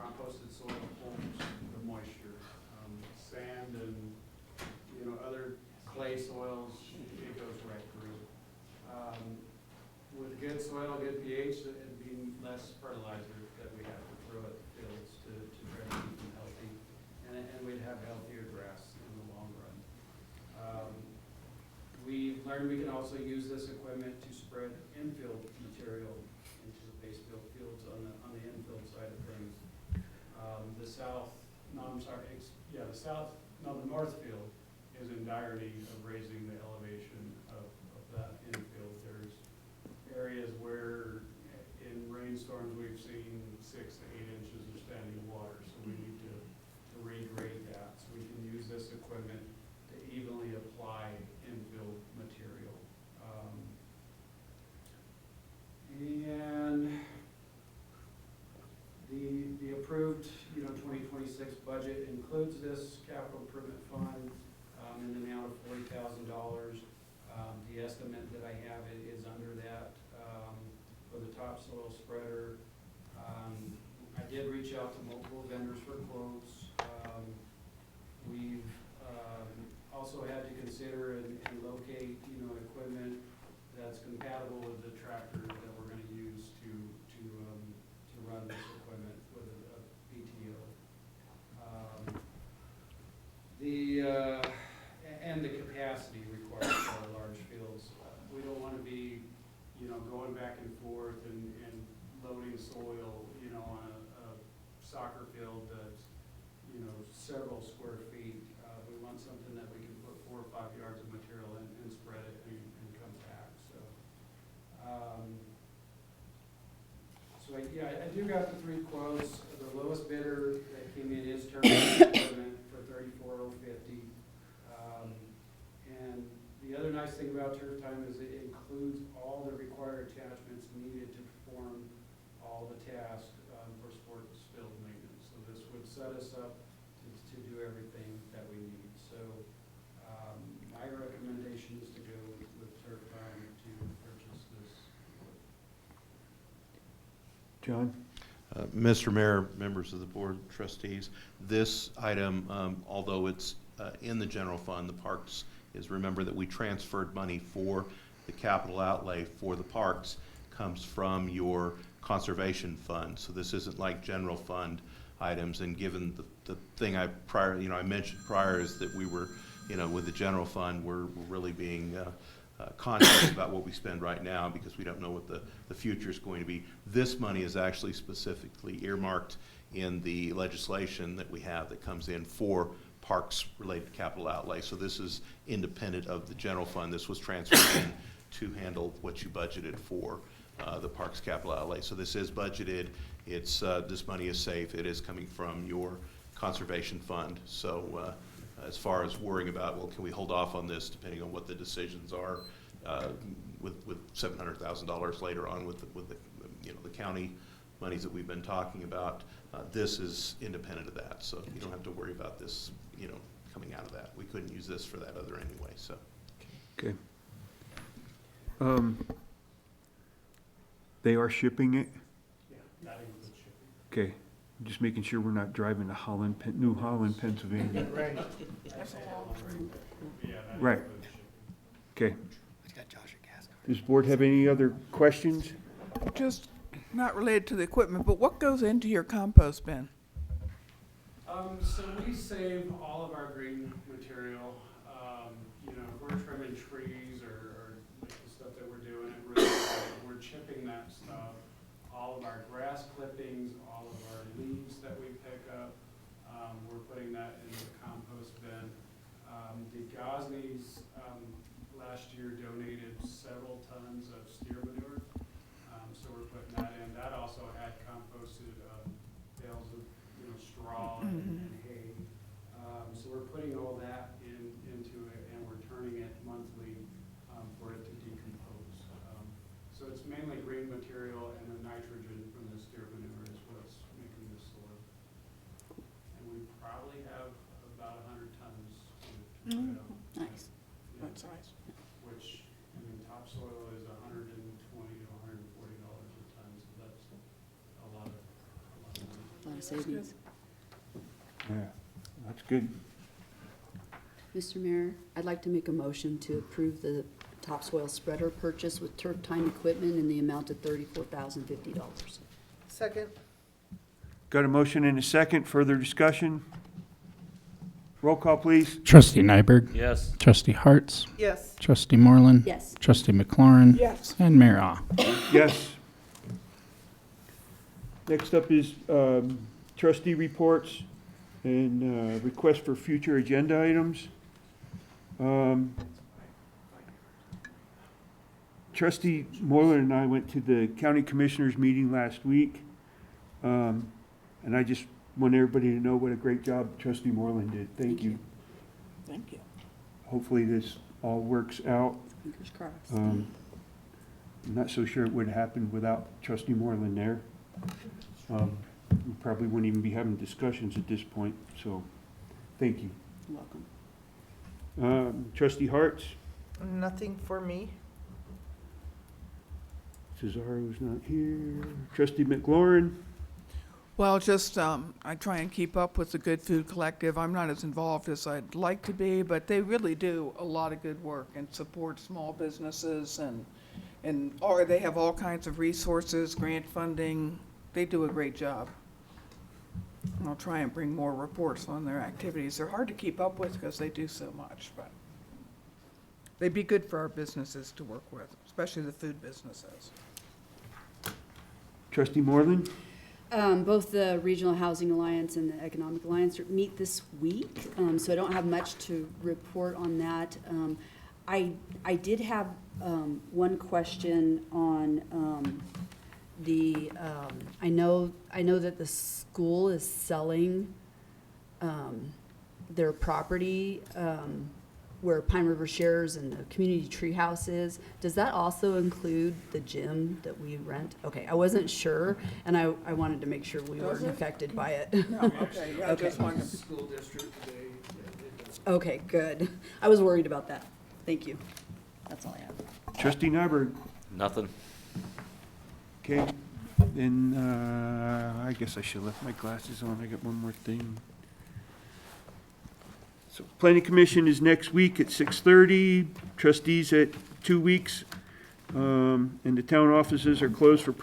Composted soil holds the moisture. Sand and, other clay soils, it goes right through. With good soil, good pH, it'd be less fertilizer that we have to throw at the fields to try to keep them healthy. And we'd have healthier grass in the long run. We've learned we can also use this equipment to spread infield material into the Bayfield fields on the infield side of things. The north field is in dire need of raising the elevation of that infield. There's areas where in rainstorms we've seen 6 to 8 inches of standing water, so we need to regrade that. So we can use this equipment to even apply infill material. And the approved, 2026 budget includes this capital improvement fund in the amount of $40,000. The estimate that I have is under that for the topsoil spreader. I did reach out to multiple vendors for quotes. We've also had to consider and locate, equipment that's compatible with the tractor that we're going to use to run this equipment with a PTO. And the capacity required for our large fields. We don't want to be, going back and forth and loading soil, on a soccer field that's, several square feet. We want something that we can put 4 or 5 yards of material in and spread it and come back. So, I do got the 3 quotes. The lowest bidder that came in is Turner Equipment for $34,050. And the other nice thing about Turf Time is it includes all the required attachments needed to perform all the tasks for sports field maintenance. So this would set us up to do everything that we need. So my recommendation is to go with Turf Time to purchase this. John? Mr. Mayor, members of the board, trustees, this item, although it's in the general fund, the parks, is remember that we transferred money for the capital outlay for the parks comes from your conservation fund. So this isn't like general fund items. And given the thing I mentioned prior is that we were, with the general fund, we're really being conscious about what we spend right now because we don't know what the future is going to be. This money is actually specifically earmarked in the legislation that we have that comes in for parks related capital outlay. So this is independent of the general fund. This was transferred in to handle what you budgeted for the parks capital outlay. So this is budgeted. It's this money is safe. It is coming from your conservation fund. So as far as worrying about, well, can we hold off on this depending on what the decisions are with $700,000 later on with the county monies that we've been talking about, this is independent of that. So you don't have to worry about this, coming out of that. We couldn't use this for that other anyway, so. Okay. They are shipping it? Yeah, that includes shipping. Okay. Just making sure we're not driving to New Holland, Pennsylvania. Right. That's a long trip. Yeah, that Right. includes shipping. Okay. Does the board have any other questions? Just not related to the equipment, but what goes into your compost bin? So we save all of our green material. If we're trimming trees or the stuff that we're doing, we're chipping that stuff. All of our grass clippings, all of our leaves that we pick up, we're putting that in the compost bin. The Gosneys last year donated several tons of steer manure, so we're putting that in. That also had composted bales of straw and hay. So we're putting all that into it, and we're turning it monthly for it to decompose. So it's mainly green material, and the nitrogen from the steer manure is what's making the soil. And we probably have about 100 tons to put out. Nice. That's nice. Which, topsoil is $120 to $140 a ton, so that's a lot of money. A lot of savings. Yeah, that's good. Mr. Mayor, I'd like to make a motion to approve the topsoil spreader purchase with Turf Time equipment in the amount of $34,050. Second? Got a motion and a second. Further discussion? Roll call, please. Trustee Nyberg. Yes. Trustee Hartz. Yes. Trustee Moreland. Yes. Trustee McLaurin. Yes. And Mayor Ah. Yes. Next up is trustee reports and requests for future agenda items. Trustee Moreland and I went to the county commissioners meeting last week. And I just want everybody to know what a great job Trustee Moreland did. Thank you. Thank you. hopefully this all works out. Fingers crossed. I'm not so sure it would happen without Trustee Moreland there. We probably wouldn't even be having discussions at this point, so thank you. You're welcome. Trustee Harts, Nothing for me. Cesaro's not here. Trustee McLaurin, Well, just, I try and keep up with the Good Food Collective. I'm not as involved as I'd like to be, but they really do a lot of good work and support small businesses or they have all kinds of resources, grant funding. They do a great job. And I'll try and bring more reports on their activities. They're hard to keep up with because they do so much, but they'd be good for our businesses to work with, especially the food businesses. Trustee Moreland, Both the Regional Housing Alliance and the Economic Alliance meet this week, so I don't have much to report on that. I did have one question on I know that the school is selling their property where Pine River Shares and the Community Treehouse is. Does that also include the gym that we rent? Okay, I wasn't sure, and I wanted to make sure we Does weren't it? affected by it. No, okay, yeah, I Okay. just wanted to School district, they Okay, good. I was worried about that. Thank you. That's all I have. Trustee Nyberg, Nothing. okay. Then, I guess I should have left my glasses on. I got one more thing. So Planning Commission is next week at 6:30, trustees at 2 weeks, and the town offices are closed for